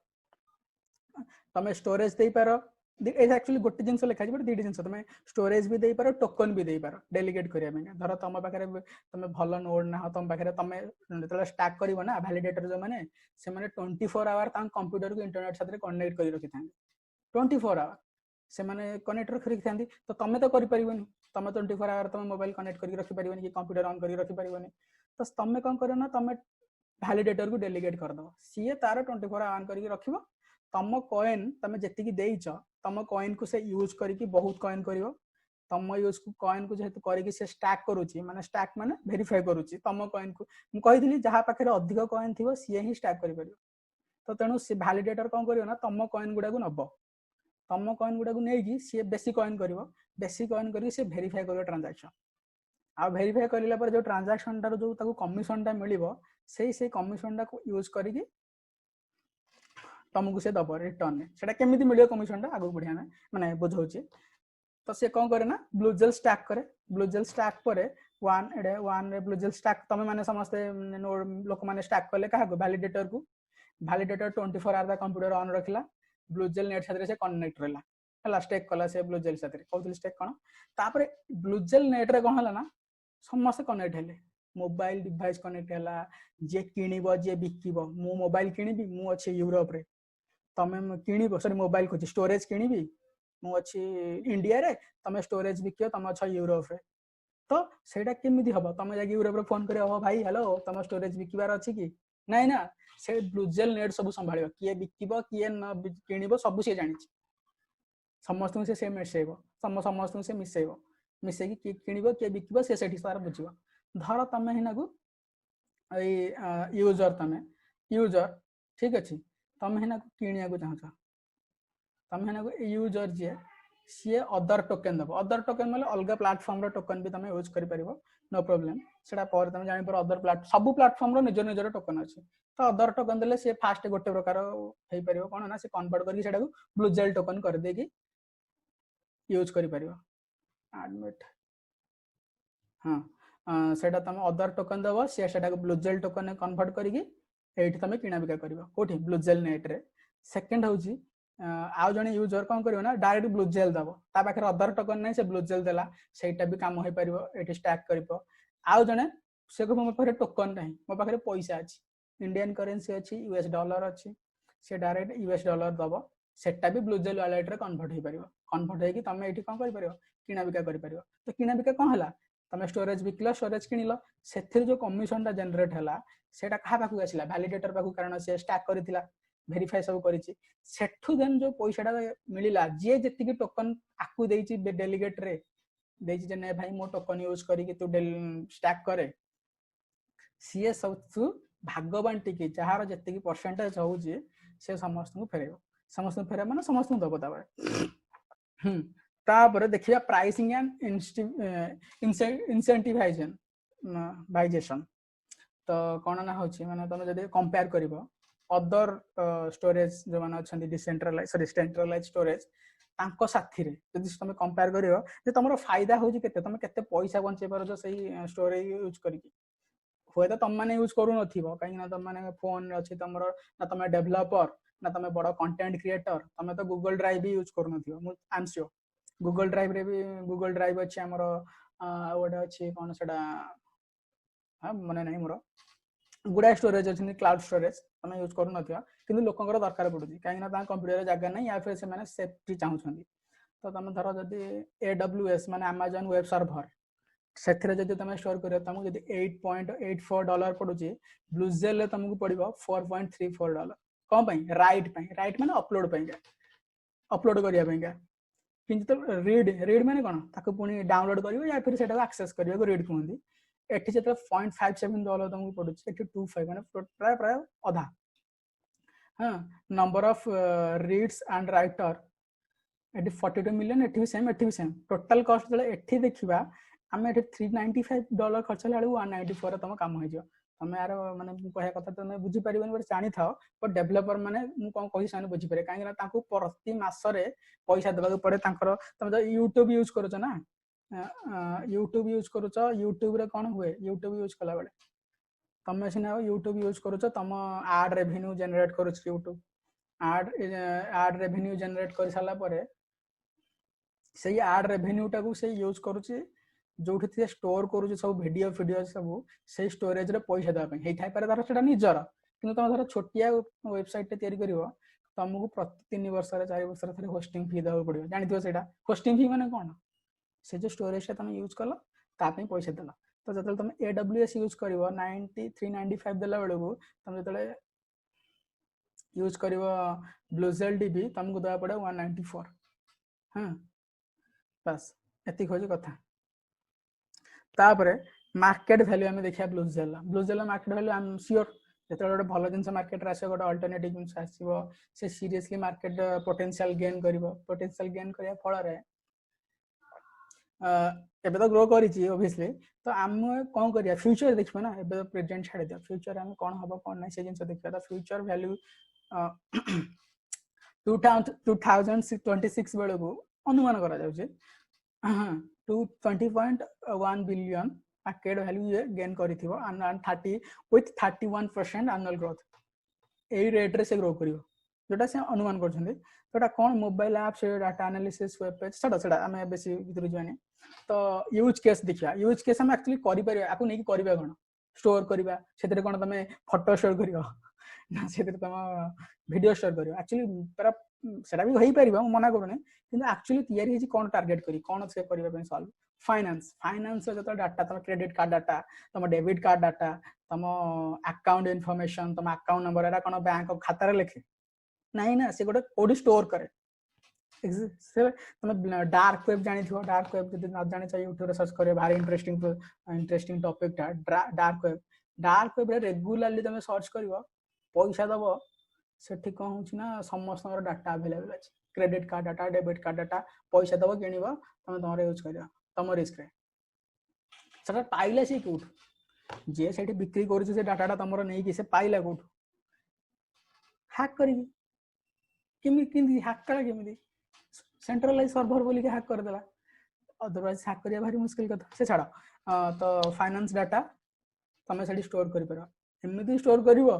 तमे स्टोरेज देई पारो एक्चुअली गोटे जिनस लिखा बट दीटी जिनस तुम स्टोरेज भी दे पारो टोकन भी दे पारो डेलीगेट करिया पे धर तुम पाखरे तुम भल नोड ना तुम पाखरे तुम जतले स्टैक करिवो ना वैलिडेटर जो माने से माने 24 आवर तां कंप्यूटर को इंटरनेट साथे कनेक्ट करि रखि थांगे 24 आवर से माने कनेक्ट रखि थांदी तो तुम तो करि परिबोनी तुम 24 आवर तुम मोबाइल कनेक्ट करि रखि परिबोनी कि कंप्यूटर ऑन करि रखि परिबोनी तो तुम कोन करियो ना तुम वैलिडेटर को डेलीगेट कर दो सीए तार 24 आवर ऑन करि रखिबो तम कॉइन तुम जेतिकी देइछ तम कॉइन को से यूज करिकी बहुत कॉइन करियो तम यूज को कॉइन को जेहेतु करिकी से स्टैक करूची माने स्टैक माने वेरीफाई करूची तम कॉइन को मु कहिदिली जहा पाखरे अधिक कॉइन थिबो सीए ही स्टैक करि परियो तो तेनु से वैलिडेटर कोन करियो ना तम कॉइन गुडा को नबो तम कॉइन गुडा को नेकी से बेसी कॉइन करिवो बेसी कॉइन करियो से वेरीफाई करियो ट्रांजैक्शन आ वेरीफाई करिला पर जो ट्रांजैक्शन तार जो ताको कमिशन ता मिलिबो से कमिशन ता को यूज करिकी तुमको से दब रिटर्न सेटा केमिति मिलियो कमिशन ता आगु बढ़िया माने बुझौची तो से कौन करे ना ब्लू जेल स्टैक करे ब्लू जेल स्टैक पर वन रे ब्लू जेल स्टैक तमे माने समस्त लोक माने स्टैक कले कहा वैलिडेटर को वैलिडेटर 24 आवर कंप्यूटर ऑन रखला ब्लू जेल नेट साथ से कनेक्ट रहला हला स्टेक कला से ब्लू जेल साथ कहउतली स्टेक कोन तापर ब्लू जेल नेट रे कोन हला ना समस्त कनेक्ट हेले मोबाइल डिवाइस कनेक्ट हला जे किनिबो जे बिकिबो मु मोबाइल किनिबी मु अछि यूरोप रे तमे किनिबो सॉरी मोबाइल को स्टोरेज किनिबी मु अछि इंडिया रे तमे स्टोरेज बिकियो तमे छ यूरोप रे तो सेटा केमिति हबो तमे जाके यूरोप रे फोन करियो हो भाई हेलो तमे स्टोरेज बिकिबार अछि कि नाही ना से ब्लू जेल नेट सब संभाळियो किए बिकिबो किए न किनिबो सब से जानि समस्त से मिसेइबो समस्त से मिसेइबो मिसे कि किनिबो किए बिकिबो से सेठी सारा बुझिबो धर तमे हिना को ए यूजर तमे यूजर ठीक अछि तमे हिना को किनिया को चाहछ तमे हिना को यूजर जे सी अदर टोकन दबो अदर टोकन मतलब अलग प्लेटफॉर्म रो टोकन भी तमे यूज करि परिबो नो प्रॉब्लम सेटा पर तमे जानि पर अदर प्लेट सब प्लेटफॉर्म रो निजर निजर टोकन अछि तो अदर टोकन देले से फास्ट गोटे प्रकार हेई परिबो कोन ना से कन्वर्ट करके सेटा को ब्लू जेल टोकन कर दे कि यूज करि परिबो एडमिट हां सेटा तमे अदर टोकन दबो से सेटा को ब्लू जेल टोकन कन्वर्ट करके एठी तमे किना बिका करिवो कोठी ब्लू जेल नेट रे सेकंड होची आउ जने यूजर कौन करियो ना डायरेक्ट ब्लू जेल दबो ता पाखरे अदर टोकन नै से ब्लू जेल देला सेटा भी काम होई परिबो एठी स्टैक करिवो आउ जने से को मो पाखरे टोकन नै मो पाखरे पैसा अछि इंडियन करेंसी अछि यूएस डॉलर अछि से डायरेक्ट यूएस डॉलर दबो सेटा भी ब्लू जेल वॉलेट रे कन्वर्ट होई परिबो कन्वर्ट होई कि तमे एठी कोन करि परिबो किना बिका करि परिबो तो किना बिका कोन हला तमे स्टोरेज बिकला स्टोरेज किनिलो सेथिर जो कमिशन ता जनरेट हला सेटा कहा पाखु आसिला वैलिडेटर पाखु कारण से स्टैक करितिला वेरीफाई सब करिछि सेठु देन जो पैसाटा मिलिला जे जति टोकन आकु देछि डेलीगेट रे देछि जे नै भाई मो टोकन यूज करी कि तू स्टैक करे सीए सब भागवान टिके जहार जति परसेंटेज होउछि से समस्त को फेरेबो समस्त फेरे माने समस्त को दबो तापर तापर देखिया प्राइसिंग एंड इंसेंटिवाइजेशन वाइजेशन तो कोन ना होछि माने तमे जदि कंपेयर करिवो अदर स्टोरेज जो माने अछंती डिसेंट्रलाइज सॉरी सेंट्रलाइज स्टोरेज तांको साथी रे जदि तमे कंपेयर करियो जे तमरो फायदा होछि केते तमे केते पैसा बंचे पारो जो सही स्टोरेज यूज करिकि होय तो तम माने यूज करू नथिबो काई ना तम माने फोन अछि तमरो ना तमे डेवलपर ना तमे बडो कंटेंट क्रिएटर तमे तो गूगल ड्राइव भी यूज करू नथिबो मु आई एम श्योर गूगल ड्राइव रे भी गूगल ड्राइव अछि हमरो ओडा अछि कोन सेडा हां मने नै मोर गुडा स्टोरेज अछि क्लाउड स्टोरेज तमे यूज करू नथिया किंतु लोकंकर दरकार पडुची काई ना ता कंप्यूटर रे जागा नै या फिर से माने सेफ्टी चाहू छथि तो तमे धरो जदी AWS माने Amazon वेब सर्वर सेथरे जदी तमे स्टोर करियो तमु जदी $8.84 पडुची ब्लू जेल ले तमु पडिबो $4.34 कोन पई राइट माने अपलोड पई अपलोड करिया पई किंतु तो रीड माने कोन ताको पुनी डाउनलोड करियो या फिर सेटा एक्सेस करियो को रीड कहंदी एठी जेते $0.57 तमु पडुची एठी 25 माने प्राय प्राय आधा हां number of reads and writer एठी 42 मिलियन एठी भी सेम टोटल कॉस्ट जले एठी देखिबा हमें एठी $395 खर्च लाळू 194 तम काम होई जो तमे यार माने कहया कथा तमे बुझी परिबन पर जानि थाओ पर डेवलपर माने मु कोन कहि साने बुझी पारे काहे ना ताको प्रति मासरे पैसा देबा पड़े तांकर तमे जो YouTube यूज करू छ ना YouTube यूज करू छ YouTube रे कोन हुए YouTube यूज कला बेले तमे सिना YouTube यूज करू छ तम एड रेवेन्यू जनरेट करू छ YouTube एड रेवेन्यू जनरेट कर साला परे सही एड रेवेन्यू टाको से यूज करू छ जोठी से स्टोर करू छ सब वीडियो सब से स्टोरेज रे पैसा देबा पई हेइ थाइ पारे तार सेटा निजर किंतु तम धर छोटिया वेबसाइट ते तयारी करिवो तमको प्रति 3 वर्ष रे 4 वर्ष रे थरे होस्टिंग फी देबा पड़ियो जानिथियो सेटा होस्टिंग फी माने कोन से जो स्टोरेज ता तमे यूज करलो ता पई पैसा देला तो जतल तमे AWS यूज करिवो 395 देला बेले को तमे जतले यूज करिवो ब्लू जेल डीबी तमको देबा पड़े 194 हां बस एति खोज कथा तापरे मार्केट वैल्यू हमें देखिया blue gel market value I am sure जेते गोटे भलो जिंस मार्केट रे आसे गोटे अल्टरनेटिव जिंस आसीबो से सीरियसली मार्केट पोटेंशियल गेन करिवो पोटेंशियल गेन करिया फल रे एबे तो ग्रो करिछि ऑब्वियसली तो हम कोन करिया फ्यूचर देखबो ना एबे प्रेजेंट छाड़ दिया फ्यूचर हम कोन हबो कोन नै से जिंस देखिया तो फ्यूचर वैल्यू 2026 बेले को अनुमान करा जाउछे टू 20.1 बिलियन मार्केट वैल्यू ये गेन करिथिबो एंड 30 विथ 31% एनुअल ग्रोथ एई रेट रे से ग्रो करिवो जोटा से अनुमान करछन्ते जोटा कोन मोबाइल ऐप से डाटा एनालिसिस वेब पेज सडा हमें बेसी भीतर जाने तो यूज केस देखिया यूज केस हम एक्चुअली करि परिया आपको नहीं करिबा कोन स्टोर करिबा सेतरे कोन तमे फोटो स्टोर करियो ना सेतरे तम वीडियो स्टोर करियो एक्चुअली पर सेटा भी होई परिबा मना करूने किंतु एक्चुअली तयारी हिची कोन टारगेट करी कोन से करिबा पे सॉल्व फाइनेंस जत डाटा तम क्रेडिट कार्ड डाटा तम डेबिट कार्ड डाटा तम अकाउंट इनफॉरमेशन तम अकाउंट नंबर एरा कोन बैंक खाता रे लिखे नहीं ना से गोटे कोडी स्टोर करे से तुम डार्क वेब जानी थो डार्क वेब जब न जानी चाहिए यूट्यूब सर्च करे भारी इंटरेस्टिंग टॉपिक डार्क वेब रे रेगुलरली तुम सर्च करिवो पैसा दबो सेठी कोन होची ना समस्त डाटा अवेलेबल अछि credit card data debit card data पैसा दबो किनिबो तुम तमरे यूज करियो तम रिस्क रे सटा पाइला से कोठ जे सेठी बिक्री करू से डाटा तमरो नै कि से पाइला कोठ हैक करी केमी हैक करा केमी सेंट्रलाइज सर्वर बोली के हैक कर देला अदरवाइज हैक करिया भारी मुश्किल कथा से छाड़ तो फाइनेंस डाटा तमे सेठी स्टोर करि परबा एमिति स्टोर करिवो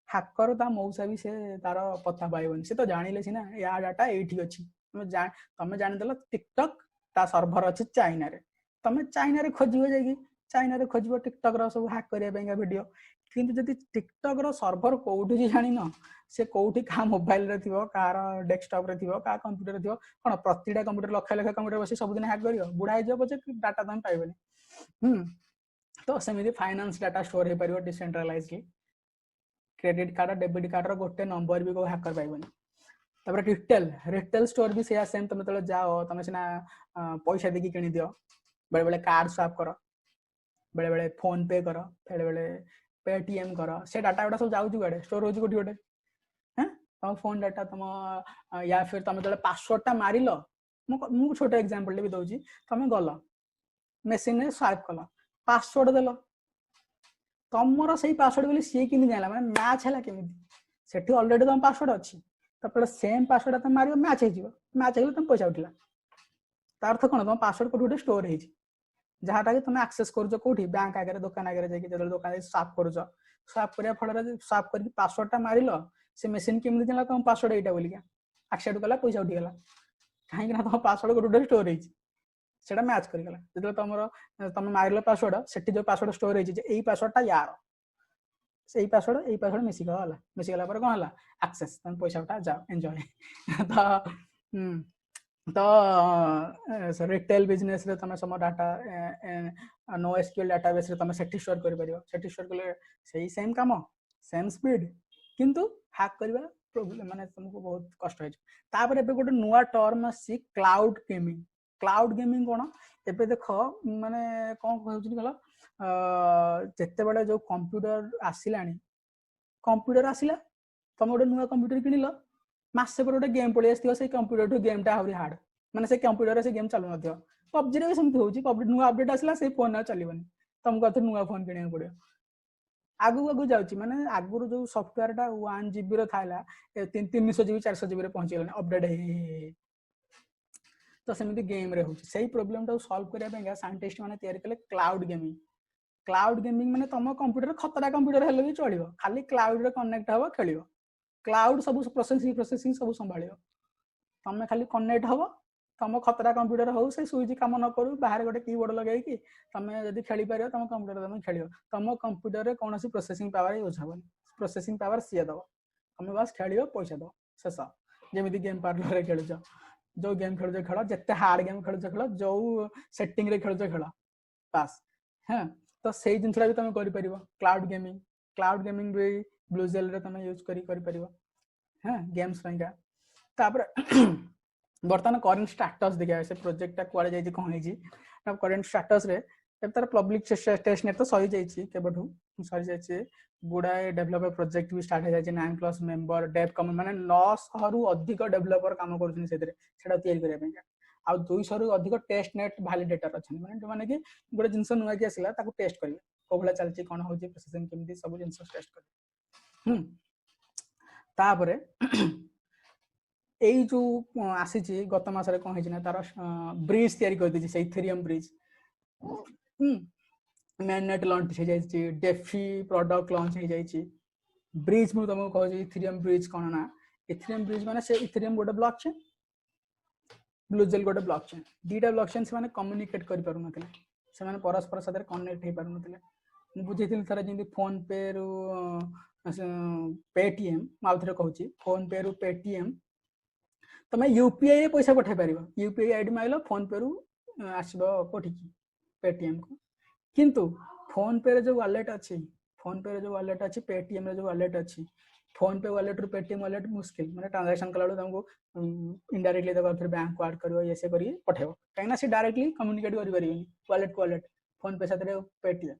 हैकर ता मौसा भी से तार पता पाइबनी से तो जानिले सिना या डाटा एठी अछि तमे जानि देला टिकटॉक ता सर्वर अछि चाइना रे तमे चाइना रे खोजिबो जाई चाइना रे खोजिबो टिकटॉक रो सब हैक करिया बेंगा वीडियो किंतु जदि टिकटॉक रो सर्वर कोउठी जे जानि न से कोउठी का मोबाइल रे थिबो कार डेस्कटॉप रे थिबो का कंप्यूटर रे थिबो कोन प्रतिटा कंप्यूटर लक्ष लक्ष कंप्यूटर बसी सब दिन हैक करियो बुढाई जो बचे डाटा तम पाइबनी तो सेमिति फाइनेंस डाटा स्टोर हे परियो डिसेंट्रलाइज्डली क्रेडिट कार्ड डेबिट कार्ड रो गोटे नंबर भी को हैकर पाइबनी तबरे रिटेल स्टोर भी सेया सेम तमे तले जाओ तमे सिना पैसा देकी किनि दियो बेले बेले कार्ड स्वैप करो बेले बेले फोन पे करो बेले बेले पेटीएम करो से डाटा गुडा सब जाउजु गाडे स्टोर होजु कोठी गोटे हैं तम फोन डाटा तम या फिर तमे तले पासवर्ड टा मारिलो मु छोटा एग्जांपल भी दउची तमे गलो मशीन रे स्वैप कलो पासवर्ड देलो तमरो सही पासवर्ड बोली सी किनि जानला माने मैच हैला केमिति सेठी ऑलरेडी तम पासवर्ड अछि तपले सेम पासवर्ड तम मारियो मैच हे जिवो मैच हेले तम पैसा उठिला तार अर्थ कोन तम पासवर्ड कोठी स्टोर हे छि जहाटा कि तुम एक्सेस करजो कोठी बैंक आगे दुकान आगे जाके जदल दुकान स्वैप करजो स्वैप करिया फळरे स्वैप करके पासवर्ड टा मारिलो से मशीन केमि दिला तुम पासवर्ड एटा बोलिका एक्सेप्ट कला पैसा उठी गला काहे कि ना तुम पासवर्ड कोठी स्टोर हे छि सेटा मैच करि गला जदल तुम मारिलो पासवर्ड सेठी जो पासवर्ड स्टोर हे छि जे एई पासवर्ड टा यार से एई पासवर्ड मिसी गला पर कोन हला एक्सेस तुम पैसा उठा जाओ एन्जॉय तो रिटेल बिजनेस रे तमे सम डाटा नो एसक्यूएल डाटाबेस रे तमे सेठी स्टोर करि परियो सेठी स्टोर कले सही सेम काम सेम स्पीड किंतु हैक करबा प्रॉब्लम माने तुमको बहुत कष्ट होय तापर एबे गोटे नुवा टर्म आसी क्लाउड गेमिंग कोन एबे देखो माने कोन कहउछि गला जत्ते बडा जो कंप्यूटर आसिला तमे गोटे नुवा कंप्यूटर किनिलो मासे पर गोटे गेम पळि आस्थियो से कंप्यूटर टू गेम टा हाउरी हार्ड माने से कंप्यूटर रे से गेम चालू नथियो पबजी रे सेमति होउची पबजी नुवा अपडेट आसला से फोन ना चलीबनी तुमको अथ नुवा फोन किनिया पड़ियो आगु जाउची माने आगुर जो सॉफ्टवेयर टा 1 जीबी रो थाला 300 जीबी 400 जीबी रे पहुंची गेलनी अपडेट हे तो सेमति गेम रे होउची सेही प्रॉब्लम टा सॉल्व करिया बेंगा साइंटिस्ट माने तयार कले क्लाउड गेमिंग माने तम कंप्यूटर खतरा कंप्यूटर हेले भी चलिबो खाली क्लाउड रे कनेक्ट हबो खेलिबो क्लाउड सब प्रोसेसिंग सब संभालियो तमे खाली कनेक्ट हबो तम खतरा कंप्यूटर हो से स्विच काम न करू बाहर गोटे कीबोर्ड लगाई कि तमे यदि खेली पारियो तम कंप्यूटर तमे खेलियो तम कंप्यूटर रे कोनोसी प्रोसेसिंग पावर यूज हबो प्रोसेसिंग पावर सिया दबो तमे बस खेलियो पैसा दो शेष जेमिति गेम पार्लर रे खेलुछ जो गेम खेलुछ खेल जत्ते हार्ड गेम खेलुछ खेल जो सेटिंग रे खेलुछ खेल पास हां तो सेही जिनसला भी तमे करि परिबो क्लाउड गेमिंग भी ब्लूजेल रे तमे यूज करि परिबो हां गेम्स रंगा तापर बर्तमान करंट स्टेटस देखा से प्रोजेक्ट टा कुआले जाई कोन हे जी अब करंट स्टेटस रे अब तार पब्लिक टेस्ट नेट तो सही जाई छी केबठू सही जाई छी गुडाए डेवलपर प्रोजेक्ट भी स्टार्ट हो जाई 9+ मेंबर डेव कम माने 900 रु अधिक डेवलपर काम करछन सेतरे सेटा तयार करिया पे आ 200 रु अधिक टेस्ट नेट वैलिडेटर अछन माने कि गोटे जिंस नुवा कि आसिला ताको टेस्ट करिवे कोबला चलची कोन होची प्रोसेसिंग केमती सब जिंस टेस्ट करिवे तापरे एई जो आसी गत मासरे कौन है ना तार ब्रिज तैयारी कर दी से इथेरियम ब्रिज मैननेट लॉन्च हो जाए डेफी प्रोडक्ट लॉन्च हो जाए ब्रिज मु तुमको कहूँ इथेरियम ब्रिज कौन ना इथेरियम ब्रिज माने से इथेरियम गोटे ब्लॉकचेन ब्लूजेल गोटे ब्लॉकचेन दीटा ब्लॉकचेन से कम्युनिकेट कर पार नथिले से माने परस्पर साथ कनेक्ट हो पार नथिले मु बुझेथिल थरा जेंति फोन पे रु पेटीएम माउथरे कहूची फोन पे रु पेटीएम तमे यूपीआई रे पैसा पठाई पारिबो यूपीआई आईडी माइलो फोन पे रु आसीबो कोठी की पेटीएम को किंतु फोन पे रे जो वॉलेट अछि फोन पे रे जो वॉलेट अछि पेटीएम रे जो वॉलेट अछि फोन पे वॉलेट रु पेटीएम वॉलेट मुश्किल माने ट्रांजैक्शन कलाडू तुमको इनडायरेक्टली दबा फिर बैंक को ऐड करबो ऐसे करी पठेबो काइना से डायरेक्टली कम्युनिकेट करि परिबेनी वॉलेट को वॉलेट फोन पे साथ रे पेटीएम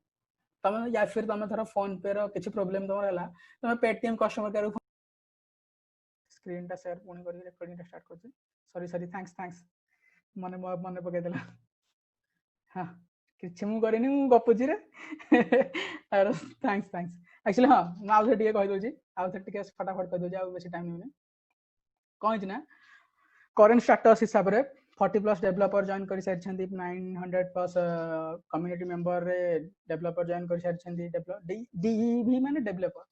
तमे या फिर तमे थरा फोन पे रो किछि प्रॉब्लम तमर हला तमे पेटीएम कस्टमर केयर स्क्रीन टा शेयर पुणी करी रिकॉर्डिंग टा स्टार्ट करछि सॉरी सॉरी थैंक्स मने मने पके देला हां किछि मु करिनी मु गपुजी रे अरे थैंक्स एक्चुअली हां मु आउ टिके कहि दोछि आउ टिके फटाफट कहि दोछि आ बेसी टाइम नै कहि ना करंट स्टेटस हिसाब रे 40 प्लस डेवलपर जॉइन कर सारी 900 प्लस कम्युनिटी मेंबर रे डेवलपर जॉइन कर सारी डीईवी माने developer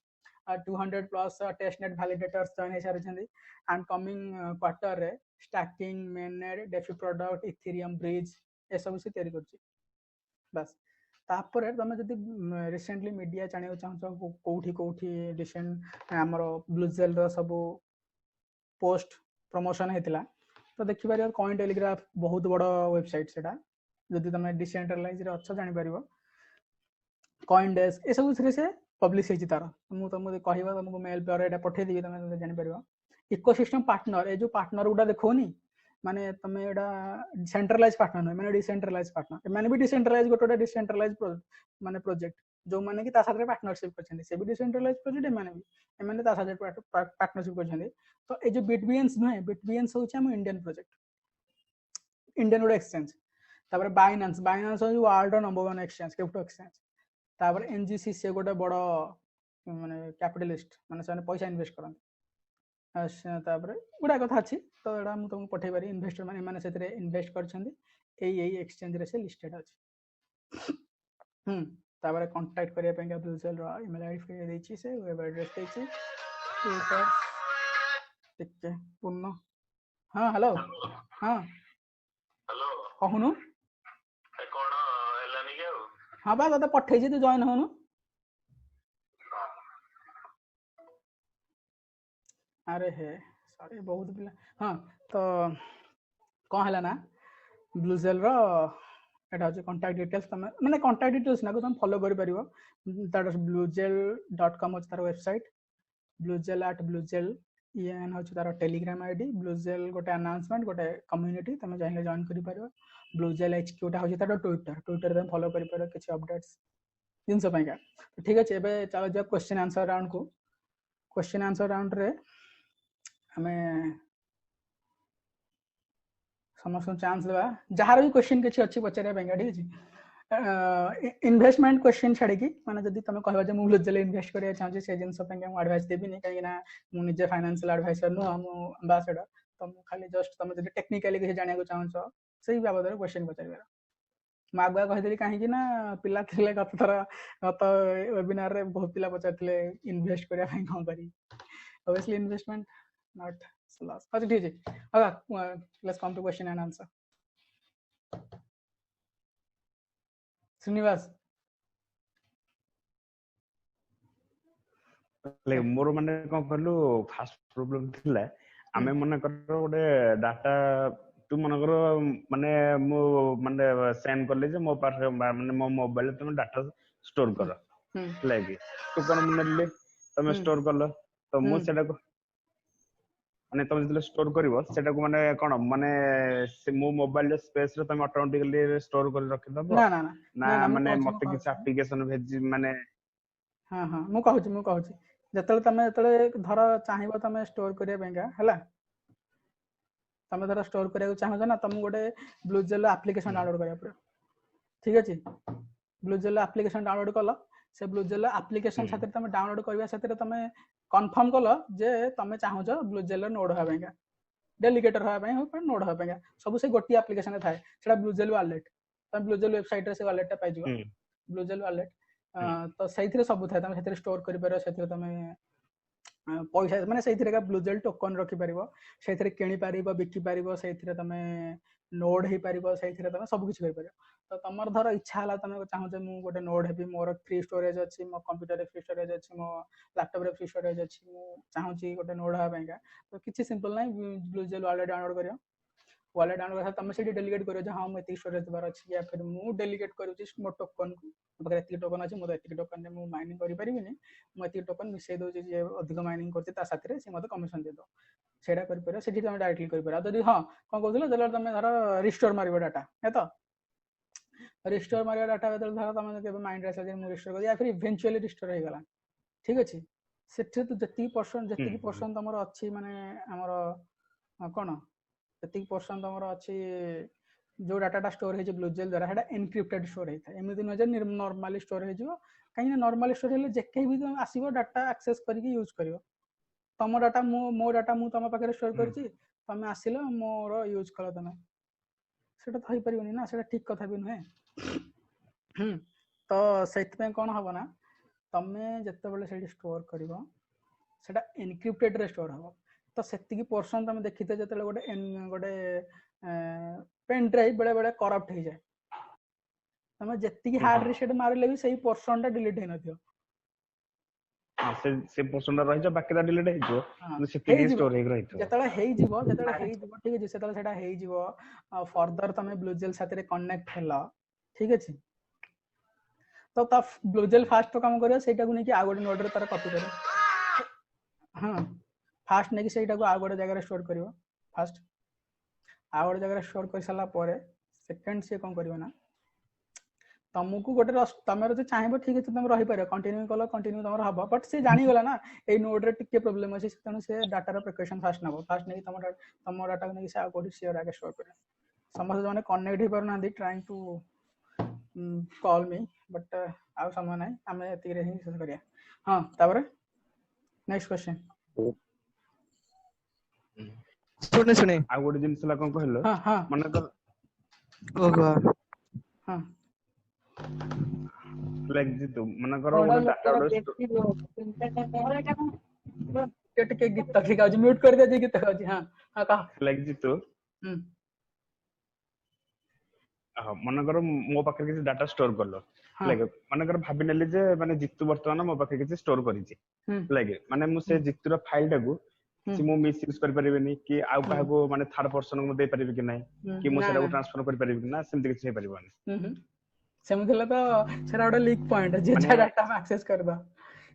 200 plus testnet validators join हो सारी एंड कमिंग क्वार्टर रे staking mainnet DeFi product Ethereum bridge ए सब से तैयारी करछि बस तापर तुम जब रिसेंटली मीडिया जाना चाहो कौटी कौटी रिसेंट आमर ब्लूजेल रो सब पोस्ट प्रमोशन होता तो देखिपार कॉइन टेलीग्राफ बहुत बड़ वेबसाइट सेटा जदि तुम डिसेंट्रलाइज रे अच्छा जानि पारिबो कॉइन डेस्क ए सब से पब्लिश होई तार मु तुमको कहबा तुमको मेल पर एटा पठे देबी तुम जानि पारिबो इकोसिस्टम पार्टनर ए जो पार्टनर गुडा देखोनी माने तुम एटा सेंट्रलाइज पार्टनर नहीं माने डिसेंट्रलाइज पार्टनर माने भी डिसेंट्रलाइज गोटे डिसेंट्रलाइज माने प्रोजेक्ट जो माने कि ता साथ पार्टनरशिप करछन से भी डिसेंट्रलाइज प्रोजेक्ट माने भी एमाने ता साथ पार्टनरशिप करछन तो ए जो बिटबीएंस नुहे बिटबीएंस होछ हम इंडियन प्रोजेक्ट इंडियन गोटे एक्सचेंज तापर बाइनेंस हो world number 1 exchange crypto exchange तापर एनजीसी से गोटे बड़ माने कैपिटलिस्ट माने से पैसा इन्वेस्ट करन तापर गुडा कथा अछि तो एडा मु तुमको पठे पारी इन्वेस्टर माने माने सेतरे इन्वेस्ट करछन एई एक्सचेंज रे से लिस्टेड अछि तापर कांटेक्ट करिया पेंगा ब्लूजेल रो ईमेल आईडी फ्री देछि से वेब एड्रेस देछि ठीक है पूर्ण हाँ हेलो हाँ हेलो कहूनु कोन एलानी के हाँ बा तते पठे छी तू जॉइन होनु अरे हे सॉरी बहुत पिला हाँ तो कौन है ना ब्लूजेल रो एटा होची कांटेक्ट डिटेल्स तमे माने कांटेक्ट डिटेल्स ना को तुम फॉलो करि परिबो दैट इज bluegel.com होची तार वेबसाइट bluegel@bluegel एन होची तार टेलीग्राम आईडी ब्लूजेल गोटे अनाउंसमेंट गोटे कम्युनिटी तमे चाहिले जॉइन करि परिबो ब्लूजेल HQ टा होची तार ट्विटर तमे फॉलो करि परिबो किछि अपडेट्स दिन सब का ठीक अछि एबे चलो जे क्वेश्चन आंसर राउंड को क्वेश्चन आंसर राउंड रे हमें समस्त चांस देवा जहार भी क्वेश्चन किछि अछि पचारे बेंगा ठीक अछि इन्वेस्टमेंट क्वेश्चन छाड़ी की माने जदी तमे कहबा जे मु ब्लूजेल इन्वेस्ट करिया चाहछि से जिंस पे हम एडवाइस देबी नै काहे ना मु निजे फाइनेंशियल एडवाइजर नो हम एम्बेसडर तो मु खाली जस्ट तमे जदी टेक्निकली किछि जानिया को चाहछो सही बाबद रे क्वेश्चन पचारिबा मागुआ कहि देली काहे कि ना पिला थिले गत थरा गत वेबिनार रे बहुत पिला पचारथिले इन्वेस्ट करिया काहे कोन करी ऑब्वियसली इन्वेस्टमेंट नॉट loss अच्छा ठीक है okay let's come to question and answer Srinivas ले मोर माने कोन करलु फास्ट प्रॉब्लम थिला आमे मन कर गोटे डाटा तू मन कर माने मो माने सेंड करले जे मो पास माने मो मोबाइल तुम डाटा स्टोर कर लागी तू कोन मनले तुम स्टोर करलो तो मो सेटा को माने तुम जले स्टोर करिवो सेटा को माने कोन माने से मो मोबाइल स्पेस रे तुम ऑटोमेटिकली स्टोर कर रखि दबो ना ना ना माने मते किछ एप्लीकेशन भेज माने हां हां मु कहूची जतले तमे जतले धर चाहिबो तमे स्टोर करिया बेंगा हला तमे धर स्टोर करिया चाहछो ना तुम गोटे ब्लूजेल एप्लीकेशन डाउनलोड करिया पड़ो ठीक अछि ब्लूजेल एप्लीकेशन डाउनलोड कलो से ब्लूजेल एप्लीकेशन साथे तमे डाउनलोड करबा साथे तमे कंफर्म कलो जे तमे चाहछो ब्लूजेल नोड होबेगा डेलीगेटर होगा ପାଇଁ हो नोड होगा ପାଇଁ सब से गोटी एप्लीकेशन रे थाए सेटा ब्लूजेल वॉलेट तम ब्लूजेल वेबसाइट रे से वॉलेट टा पाइ जिवो ब्लूजेल वॉलेट तो सेथिरे सब थाए तम सेथिरे स्टोर करि पारो सेथिरे तमे पैसा माने सेथिरे ब्लूजेल टोकन रखि पारिबो सेथिरे किनि पारिबो बिकि पारिबो सेथिरे तमे नोड हे पारिबो सेथिरे तमे सब किछ करि पारिबो तो तमर धर इच्छा हला तमे चाहो जे मु गोटे node heavy more free storage अछि मो कंप्यूटर रे फ्री स्टोरेज अछि मो लैपटॉप रे फ्री स्टोरेज अछि मु चाहो छी गोटे नोड हा बैंका तो किछि सिंपल नै ब्लूजेल वॉलेट डाउनलोड करियो वॉलेट डाउनलोड करसा तमे सेठी डेलीगेट करियो जे हां मु एति स्टोरेज दबार अछि या फिर मु डेलीगेट करू छी मो टोकन को मगर एति टोकन अछि मो एति टोकन ने मु माइनिंग करि परिबिनी मु एति टोकन मिसै दउ जे अधिक माइनिंग करछि ता साथरे से मते कमिशन दे दो सेटा करि परियो सेठी तमे डायरेक्टली करि परियो जदी हां कोन कहउथिलो जले तमे धर रिस्टोर मारिबो डाटा हे तो रिस्टोर मारिया डाटा बदल धर तमे के माइंड रे से मु रिस्टोर कर या फिर इवेंचुअली रिस्टोर हे गला ठीक अछि सेठी तो जति परसेंट तमर अछि माने हमर कोन जति परसेंट तमर अछि जो डाटा स्टोर हे जे ब्लूजेल द्वारा हेडा एनक्रिप्टेड स्टोर हे था एमिति न जे नॉर्मली स्टोर हे जो काई नॉर्मली स्टोर हेले जेके भी आसीबो डाटा एक्सेस करके यूज करियो तम डाटा मो डाटा मु तम पाखरे स्टोर करछि तमे आसिलो मोर यूज करो तमे सेटा थई परिबनी ना सेटा ठीक कथा भी नहे तो सेट पे कोन हबो ना तमे जत्ते बेले सेठी स्टोर करिवो सेटा एनक्रिप्टेड रे स्टोर हबो तो सेति की पर्सन तमे देखिते जत्ते गोटे गोटे पेन ड्राइव बेले बेले करप्ट हो जाए तमे जत्ति की हार्ड रीसेट मारले भी सही पर्सन टा डिलीट हे नथियो से पर्सन रहि जा बाकी ता डिलीट हे जो सेति स्टोर हे रहि तो जतले हे जिवो ठीक है जतले सेटा हे जिवो फर्दर तमे ब्लूजेल साथे कनेक्ट हेला ठीक अछि तो ता ब्लूजेल फास्ट तो काम करियो सेटा को नै कि आ गोटे नोड रे तार कॉपी करियो हां फास्ट नै कि सेटा को आ गोटे जगह रे स्टोर करियो फास्ट आ गोटे जगह रे स्टोर कर सला परे सेकंड से कोन करियो ना तमको गोटे तमर जे चाहेबो ठीक अछि तम रहि पारे कंटिन्यू कलो कंटिन्यू तमर हबो बट से जानि गेला ना ए नोड रे टिके प्रॉब्लम अछि तने से डाटा रे प्रिकॉशन फास्ट नबो फास्ट नै तम डाटा को नै से आ कोडी शेयर आगे स्टोर करे समझ माने कनेक्ट हे पर ना दी trying to call me but आ समय नै हमें एति रे ही शेष करिया हां तापर नेक्स्ट क्वेश्चन सुने आ गोटे जिंस ला कोन कहलो हां हां माने तो ओहो हां लाइक जितो माने करो गोटे डाटा के गीत ठीक अछि म्यूट कर दे जे गीत अछि हां हां का लाइक जितो मन करो मो पाखे किसी डाटा स्टोर करलो लाइक मन करो भाबी नेली जे माने जितु वर्तमान मो पाखे किसी स्टोर करिछि लाइक माने मु से जितुर फाइल टाकू कि मु मिस यूज कर परिबेनी कि आउ काहको माने थर्ड पर्सन को दे परिबे कि नै कि मु सेटा को ट्रांसफर कर परिबे कि ना सेमति किछ हे परिबोनी सेमथिला तो सेरा ओडा लीक पॉइंट जे डाटा में एक्सेस करबा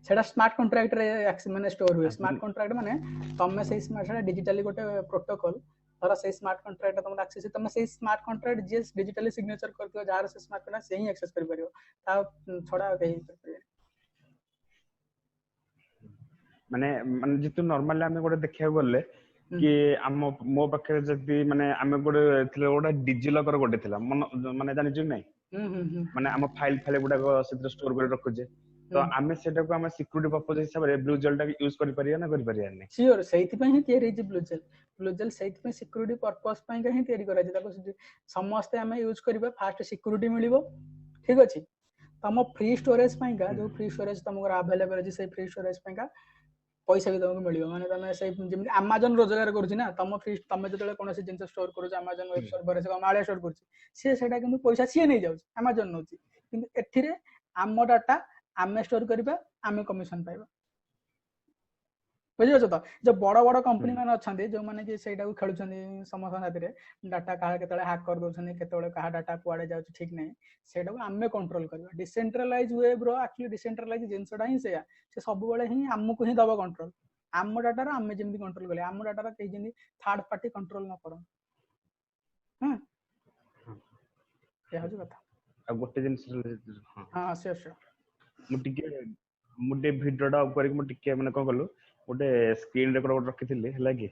सेटा स्मार्ट कॉन्ट्रैक्ट रे माने स्टोर हुए स्मार्ट कॉन्ट्रैक्ट माने तमे से स्मार्ट सेटा डिजिटली गोटे प्रोटोकॉल धर से स्मार्ट कॉन्ट्रैक्ट तम एक्सेस तमे से स्मार्ट कॉन्ट्रैक्ट जे डिजिटली सिग्नेचर करथियो जार से स्मार्ट कॉन्ट्रैक्ट से ही एक्सेस कर परियो ता छोड़ा कहि कर परियो माने माने जितु नॉर्मली हमें गोटे देखिया गले कि हम मो पाखे जदी माने हमें गोटे थिले गोटे डिजिलॉकर गोटे थिला माने जानि छु नै माने हम फाइल फाइल गुडा को सेत्र स्टोर कर रखु जे तो हमें सेटा को हम सिक्योरिटी पर्पस हिसाब रे ब्लू जेल टा यूज कर परिया ना कर परिया नै श्योर सेति पय ही तयारी जे ब्लू जेल सेति पय सिक्योरिटी पर्पस पय ही तयारी करा जे ताको समस्त हमें यूज करबा फास्ट सिक्योरिटी मिलिबो ठीक अछि तम फ्री स्टोरेज पय का जो फ्री स्टोरेज तमको अवेलेबल अछि से फ्री स्टोरेज पय का पैसा भी तुमको मिलियो माने तमे से जेमि Amazon रोजगार करछि ना तम फ्री तमे जतले कोनोसी जिंस स्टोर करू Amazon वेब सर्वर से माले स्टोर करछि से सेटा किंतु पैसा सिए नै जाउ Amazon नोछि किंतु एथिरे आम डाटा आमे स्टोर करबा आमे कमिशन पाइबा बुझियो तो जो बड़ बड़ कंपनी माने अछंती जो माने कि सेटा को खेलुछंती समस्त साथीरे डाटा का केतले हैक कर दोछंती केतले कहा डाटा कुआडे जाउछ ठीक नै सेटा को आमे कंट्रोल करबा डिसेंट्रलाइज वेब रो एक्चुअली डिसेंट्रलाइज जिंसडा ही से सब बेले ही हमको ही दबा कंट्रोल आम डाटा रो आमे जेमि कंट्रोल करले आम डाटा रो कहि जेमि थर्ड पार्टी कंट्रोल न करो हम ये हजु कथा आ गोटे जिंस हां श्योर मुटे वीडियो डा ऊपर कि मुटे माने कोन कलु गोटे स्क्रीन रिकॉर्डर रखिथिले हला कि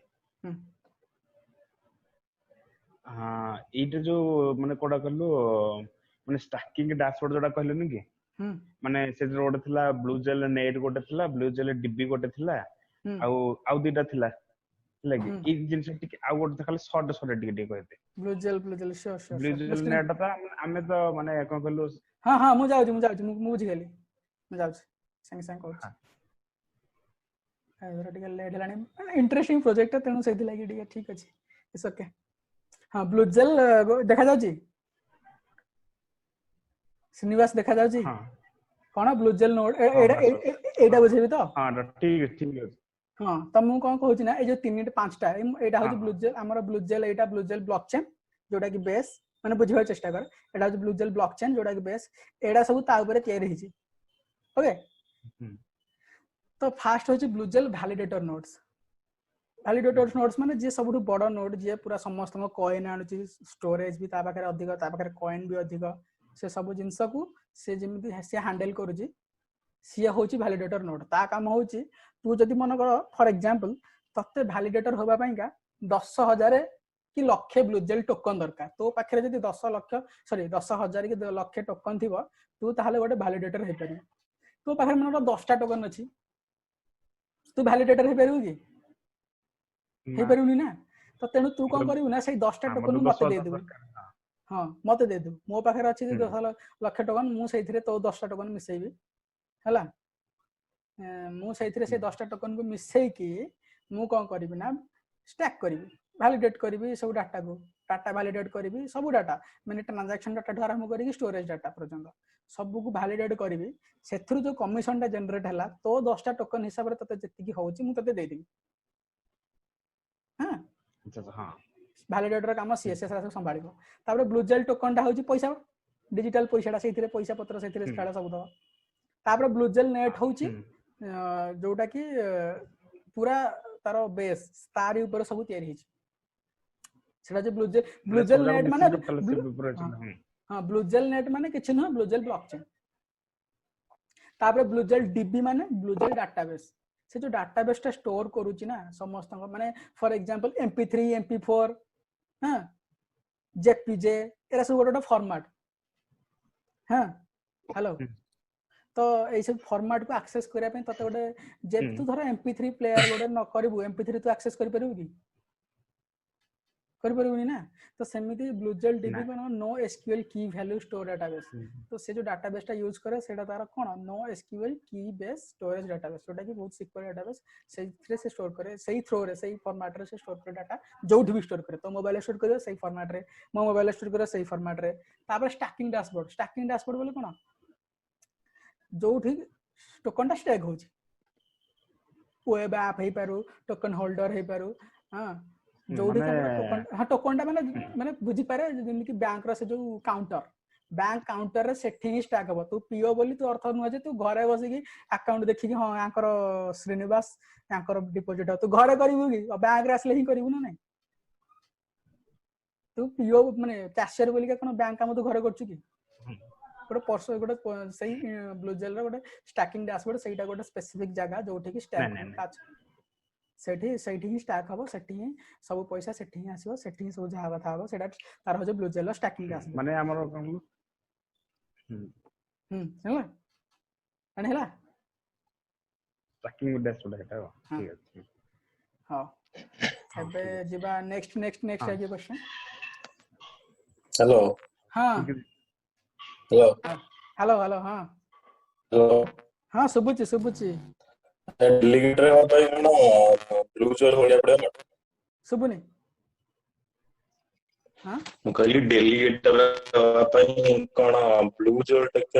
हां एटा जो माने कोडा कलु माने स्टैकिंग डैशबोर्ड जोडा कहलेनी कि माने से रोड थिला ब्लू जेल नेट गोटे थिला ब्लू जेल डीबी गोटे थिला आउ दीटा थिला ଲାଗି ଏଇ ଜିନିଷ ଟିକେ ଆଉ ଗୋଟେ ଖାଲି ସର୍ଟ ଟିକେ କହିଦେ Bluzelle sure sure blue sure ଜେଲ୍ ନେଟ୍ ତ ଆମେ ତ ମାନେ କଣ କହିଲୁ ହଁ ହଁ ମୁଁ ଯାଉଛି ମୁଁ ବୁଝିଗଲି ମୁଁ ଯାଉଛି ସାଙ୍ଗେ ସାଙ୍ଗେ କହୁଛି ଏଥର ଟିକେ ଲେଟ୍ ହେଲାଣି ଇଣ୍ଟରେଷ୍ଟିଂ ପ୍ରୋଜେକ୍ଟ ତେଣୁ ସେଇଥିଲାଗି ଟିକେ ଠିକ୍ ଅଛି ଇଟ୍ସ ଓକେ ହଁ ବ୍ଲୁ ଜେଲ୍ ଦେଖାଯାଉଛି ଶ୍ରୀନିବାସ ଦେଖାଯାଉଛି ହଁ କଣ ବ୍ଲୁ ଜେଲ୍ ନୋଡ୍ ହଁ ଏଇଟା ବୁଝେଇବି ତ ହଁ ଠିକ୍ ଅଛି ହଁ ତ ମୁଁ କଣ କହୁଛି ନା ଏଇ ଯୋଉ 5ଟା ଏଇଟା ହଉଛି ବ୍ଲୁ ଜେଲ୍ ଆମର ବ୍ଲୁ ଜେଲ୍ ଏଇଟା ବ୍ଲୁ ଜେଲ୍ ବ୍ଲକଚେନ୍ ଯୋଉଟା କି ବେସ୍ ମାନେ ବୁଝିବାକୁ ଚେଷ୍ଟା କର ଏଇଟା ହଉଛି ବ୍ଲୁ ଜେଲ୍ ବ୍ଲକଚେନ୍ ଯୋଉଟା କି ବେସ୍ ଏଇଟା ସବୁ ତା ଉପରେ ତିଆରି ହେଇଛି ଓକେ ତ ଫାଷ୍ଟ ହଉଛି ବ୍ଲୁ ଜେଲ୍ ଭ୍ୟାଲିଡେଟର ନୋଡ୍ସ ମାନେ ଯିଏ ସବୁଠୁ ବଡ ନୋଡ୍ ଯିଏ ପୁରା ସମସ୍ତଙ୍କ କଏନ୍ ଆଣୁଛି ଷ୍ଟୋରେଜ ବି ତା ପାଖରେ ଅଧିକ ତା ପାଖରେ କଏନ୍ ବି ଅଧିକ ସେ ସବୁ ଜିନିଷକୁ ସେ ଯେମିତି ସେ ହ୍ୟାଣ୍ଡେଲ କରୁଛି ସିଏ ହଉଛି ଭ୍ୟାଲିଡେଟର ନୋଡ୍ ତା କାମ ହଉଛି ତୁ ଯଦି ମନେ କର ଫର ଏକ୍ସାମ୍ପଲ ତତେ ଭ୍ୟାଲିଡେଟର ହବା ପାଇଁକା 10,000 କି ଲକ୍ଷେ ବ୍ଲୁ ଜେଲ୍ ଟୋକନ ଦରକାର ତୋ ପାଖରେ ଯଦି 10,000 କି ଲକ୍ଷେ ଟୋକନ ଥିବ ତୁ ତାହେଲେ ଗୋଟେ ଭ୍ୟାଲିଡେଟର ହେଇପାରିବୁ ତୋ ପାଖରେ ମନେ କର 10ଟା ଟୋକନ ଅଛି ତୁ ଭ୍ୟାଲିଡେଟର ହେଇପାରିବୁ କି ହେଇପାରିବୁନି ନା ତ ତେଣୁ ତୁ କଣ କରିବୁ ନା ସେଇ 10ଟା ଟୋକନ ମତେ ଦେଇଦେବୁ ହଁ ମତେ ଦେଇଦେବୁ ମୋ ପାଖରେ ଅଛି 10 ଲକ୍ଷ ଟୋକନ ମୁଁ ସେଇଥିରେ ତୋ 10ଟା ଟୋକନ ମିଶେଇବି ହେଲା ମୁଁ ସେଇଥିରେ ସେ 10ଟା ଟୋକନକୁ ମିଶେଇକି ମୁଁ କଣ କରିବି ନା ଷ୍ଟାକ୍ କରିବି ଭ୍ୟାଲିଡେଟ୍ କରିବି ସବୁ ଡାଟା ଭ୍ୟାଲିଡେଟ୍ କରିବି ସବୁ ଡାଟା ମାନେ ଟ୍ରାଞ୍ଜାକ୍ସନ ଡାଟା ଠୁ ଆରମ୍ଭ କରିକି ଷ୍ଟୋରେଜ ଡାଟା ପର୍ଯ୍ୟନ୍ତ ସବୁକୁ ଭ୍ୟାଲିଡେଟ୍ କରିବି ସେଥିରୁ ଯୋଉ କମିଶନଟା ଜେନେରେଟ୍ ହେଲା ତୋ 10ଟା ଟୋକନ ହିସାବରେ ତତେ ଯେତିକି ହଉଛି ମୁଁ ତତେ ଦେଇଦେବି ହଁ ଭ୍ୟାଲିଡେଟର କାମ ସିଏ ସେ ସବୁ ସମ୍ଭାଳିବ ତାପରେ ବ୍ଲୁ ଜେଲ୍ ଟୋକନଟା ହଉଛି ପଇସା ଡିଜିଟାଲ ପଇସାଟା ସେଇଥିରେ ପଇସା ପତ୍ର ସେଇଥିରେ ସବୁ ଦବ ତାପରେ ବ୍ଲୁ ଜେଲ୍ ନେଟ୍ ହଉଛି ଯୋଉଟା କି ପୁରା ତାର ବେସ୍ ତାରି ଉପରେ ସବୁ ତିଆରି ହେଇଛି ସେଟା ଯେ ବ୍ଲୁ ଜେଲ୍ ନେଟ୍ ମାନେ ହଁ ବ୍ଲୁ ଜେଲ୍ ନେଟ୍ ମାନେ କିଛି ନୁହଁ ବ୍ଲୁ ଜେଲ୍ ବ୍ଲକଚେନ୍ ତାପରେ ବ୍ଲୁ ଜେଲ୍ ଡିବି ମାନେ ବ୍ଲୁ ଜେଲ୍ ଡାଟାବେସ୍ ସେ ଯୋଉ ଡାଟାବେସ୍ ଟା ଷ୍ଟୋର କରୁଛି ନା ସମସ୍ତଙ୍କ ମାନେ ଫର ଏକ୍ସାମ୍ପଲ MP3 MP4 ହଁ JPG ଏରା ସବୁ ଗୋଟେ ଫର୍ମାଟ ହଁ ହ୍ୟାଲୋ ତ ଏଇ ସବୁ ଫର୍ମାଟ କୁ ଆକ୍ସେସ କରିବା ପାଇଁ ତତେ ଗୋଟେ ଯେ ତୁ ଧର MP3 ପ୍ଲେୟାର ଗୋଟେ ନ କରିବୁ MP3 ତୁ ଆକ୍ସେସ କରିପାରିବୁ କି କରିପାରିବୁନି ନା ତ ସେମିତି ବ୍ଲୁ ଜେଲ୍ ଡିବି କଣ नो SQL की वैल्यू स्टोर डाटाबेस तो से जो डाटाबेस टा यूज करे सेटा तार कोन नो SQL की बेस स्टोरेज डाटाबेस जोटा कि बहुत सिक्योर डाटाबेस सेही से स्टोर करे सही थ्रो रे सही फॉर्मेट रे से स्टोर करे डाटा जोठी भी स्टोर करे तो मोबाइल स्टोर करे सही फॉर्मेट रे मो मोबाइल स्टोर करे सही फॉर्मेट रे तापर स्टैकिंग डैशबोर्ड बोले कोन जोठी टोकन टा स्टैक होची वेब ऐप हे पारू टोकन होल्डर हे पारू हां जोठी टोकन हाँ टोकन टा माने बुझी पारे जेमि कि बैंक रो से जो बैंक काउंटर रे सेठी ही स्टैक हो तू पीओ बोली तू अर्थ नुह जे तू घरे बसी की अकाउंट देखि कि हां यांकर श्रीनिवास यांकर डिपॉजिट तू घरे करिवु कि बैंक रे आसले ही करिवु ना नहीं तू पीओ माने कैशियर बोली के कोन बैंक काम तू घरे करछु कि गोटे पर्स गोटे सही ब्लू जेल रो गोटे स्टैकिंग डैशबोर्ड सेटा गोटे स्पेसिफिक जगह जोठी कि स्टैक सेठी ही स्टैक हबो सेठी ही सब पैसा सेठी ही आसीबो सेठी ही सब जहा कथा हबो सेटा तार हो जे ब्लू जेल स्टैकिंग डैशबोर्ड माने हमर ହେଲା आणि ହେଲା स्टैकिंग डैशबोर्ड हेटा ठीक अछि हां एबे जिबा नेक्स्ट आ क्वेश्चन हेलो हां हेलो हां हेलो हां सुबुची डेलीगेटर भाई ना ब्लू जेल होया पड़े सुबुनी हां मु कहली डेलीगेटर भाई कोन ब्लू जेल तक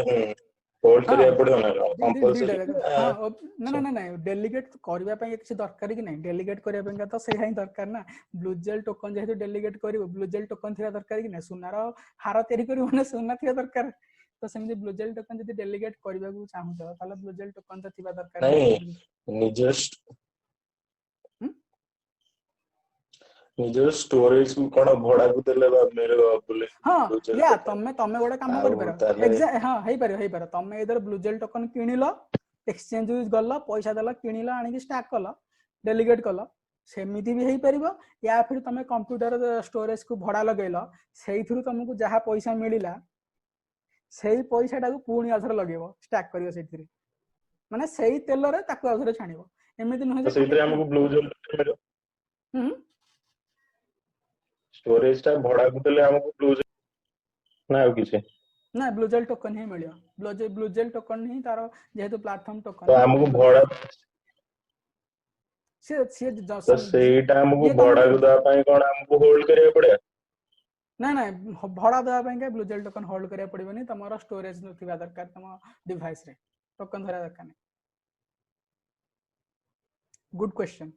होल्ड करिया पड़े ना कंपलसरी ना डेलीगेट करबा पई किसी दरकार कि नहीं डेलीगेट करबा पई तो से हाई दरकार ना ब्लू जेल टोकन जेहे डेलीगेट करिवो ब्लू जेल टोकन थिरा दरकार कि नहीं सुनार हार तयारी करिवो ना सुना थिरा दरकार तो सेमि ब्लू जेल टोकन जदी डेलीगेट करबा को चाहू तो ताले ब्लू जेल टोकन तो थिबा दरकार नहीं निजर स्टोरेज को कोन भड़ा को देले बा मेरे बोले हां या तमे गोटे काम करि पारो हां हेई पारो तमे इधर ब्लू जेल टोकन किनिलो एक्सचेंज यूज गल्ला पैसा देला किनिलो आनी कि स्टैक कला डेलीगेट कला सेमिति भी हेई परिबो या फिर तमे कंप्यूटर स्टोरेज को भड़ा लगेलो सेही थ्रू तुमको जहा पैसा मिलिला सेही पैसाटा को पुणी आधर लगेबो स्टैक करियो सेथिरे माने सेही तेल रे ताको आधर छानिबो एमिति नहे जे सेथिरे हमको ब्लू जेल मिलो हम्म स्टोरेज टा भड़ाକୁ ଦେଲେ ଆମକୁ ବ୍ଲୁ ନା ଆଉ କିଛି ना ब्लूजेल टोकन ही मिलियो ब्लूजेल टोकन ही तार जेहेतु प्लेटफॉर्म ତ टोकन ଆମକୁ ଭଡା से ତ ସେଇଟା ଆମକୁ ये तुम ଭଡାକୁ ଦେବା ପାଇଁ କଣ ଆମକୁ ହୋଲ୍ଡ କରିବାକୁ ପଡିବ? ना ना भड़ा देवा ପାଇଁ ब्लूजेल टोकन होल्ड करिया पड़िबनी तमरो स्टोरेज नथिबा दरकार तम डिवाइस रे टोकन धरा दरकार नहीं गुड क्वेश्चन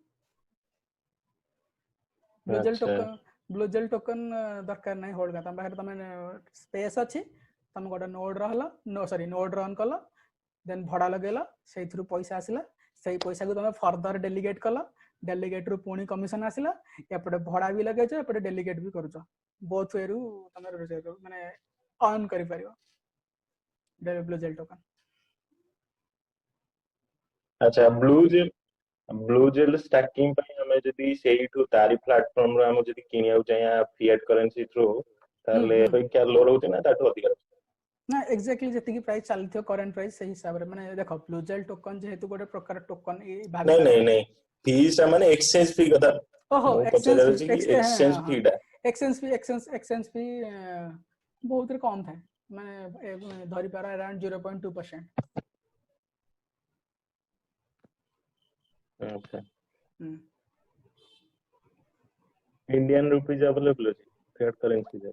ब्लूजेल टोकन दरकार नहीं होल्ड का तम बाहर तम स्पेस अछि तम गोटे नोड रहला नोड रन कल देन भड़ा लगेला सेइथरु पैसा आसिला सेई पैसा को तम फर्दर डेलीगेट कल डेलीगेट रु पुणी कमिशन आसिला एपटे भड़ा भी लगे छ एपटे डेलीगेट भी करूछ बोथ वे रु तम माने अर्न करि परियो ब्लूजेल टोकन अच्छा ब्लू जेल स्टैकिंग ପାଇଁ ଆମେ ଯଦି ସେଇଠୁ ତାରି ପ୍ଲାଟଫର୍ମ ରୁ ଆମେ ଯଦି କିଣିବାକୁ ଚାହିଁବା ଫିଆଟ କରେନ୍ସି थ्रू ତାହେଲେ क्या लो ରହୁଛି ନା ତାଠୁ ଅଧିକ ना एक्जेक्टली जति प्राइस चलथियो करंट प्राइस सही हिसाब रे माने देखो ब्लूजेल टोकन जेहेतु गोटे प्रकार टोकन नहीं नहीं नहीं फीस माने एक्सचेंज फी कथा ओहो एक्सचेंज फी दा एक्सचेंज फी बहुत रे कम था माने धरि पारा अराउंड 0.2%। अच्छा इंडियन रुपीज अवेलेबल है फिएट करेंसी जे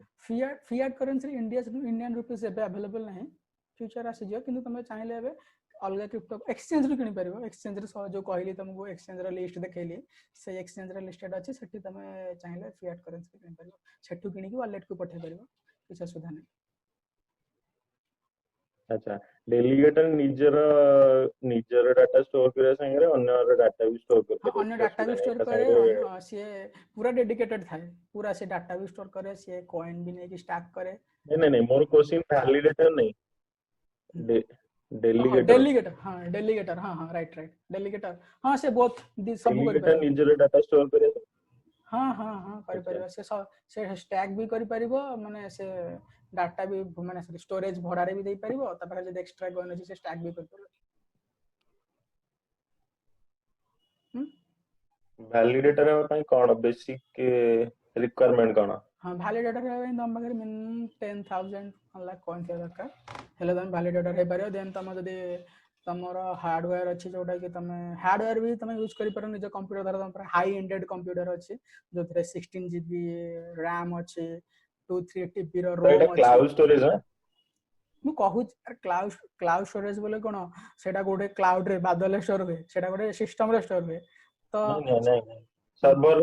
फिएट करेंसी इंडियन रुपीज एबे अवेलेबल नहीं फ्यूचर आसी जियो किंतु तमे चाहिले एबे अलग क्रिप्टो एक्सचेंज रे किनि परिबो एक्सचेंज रे जो कहली तुमको एक्सचेंज रे लिस्ट देखैली से एक्सचेंज रे लिस्टेड अछि सेठी तमे चाहिले फिएट करेंसी किनि परिबो सेठु किनि की वॉलेट को पठे परिबो किछ असुविधा नहीं। अच्छा डेलीगेटर निजर डाटा स्टोर करे संगे अन्य डाटा भी स्टोर करते अन्य डाटा भी स्टोर करे से पूरा डेडिकेटेड थाए पूरा से डाटा भी स्टोर करे से कॉइन भी नहीं कि स्टैक करे नहीं मोर क्वेश्चन वैलिडेटर नहीं डेलीगेटर हां राइट डेलीगेटर हां से बोथ सब कर निजर डाटा स्टोर करे हां करि परिबो से स्टैक भी करि परिबो माने से डाटा भी माने स्टोरेज भड़ा रे भी दे परिबो त पाखे जे एक्स्ट्रा कोन अछि से स्टैक भी कर परिबो। वैलिडेटर ପାଇଁ कोन बेसिक रिक्वायरमेंट कोन? हां वैलिडेटर ପାଇଁ तम पाखे मिनिमम 10000 लाख कोइन थिया दरकार हेले तम वैलिडेटर हे परियो देन तम जदी तमरो हार्डवेयर अछि जोटा कि तमे हार्डवेयर भी तमे यूज करि परन निज कंप्यूटर द्वारा तम हाई एंडेड कंप्यूटर अछि जोथरे 16 जीबी रैम अछि 230 रो रोम अछि क्लाउड स्टोरेज है मु कहू क्लाउड स्टोरेज बोले कोन सेटा गोटे क्लाउड रे बादल स्टोर हुए सेटा गोटे सिस्टम रे स्टोर हुए तो नहीं सर्वर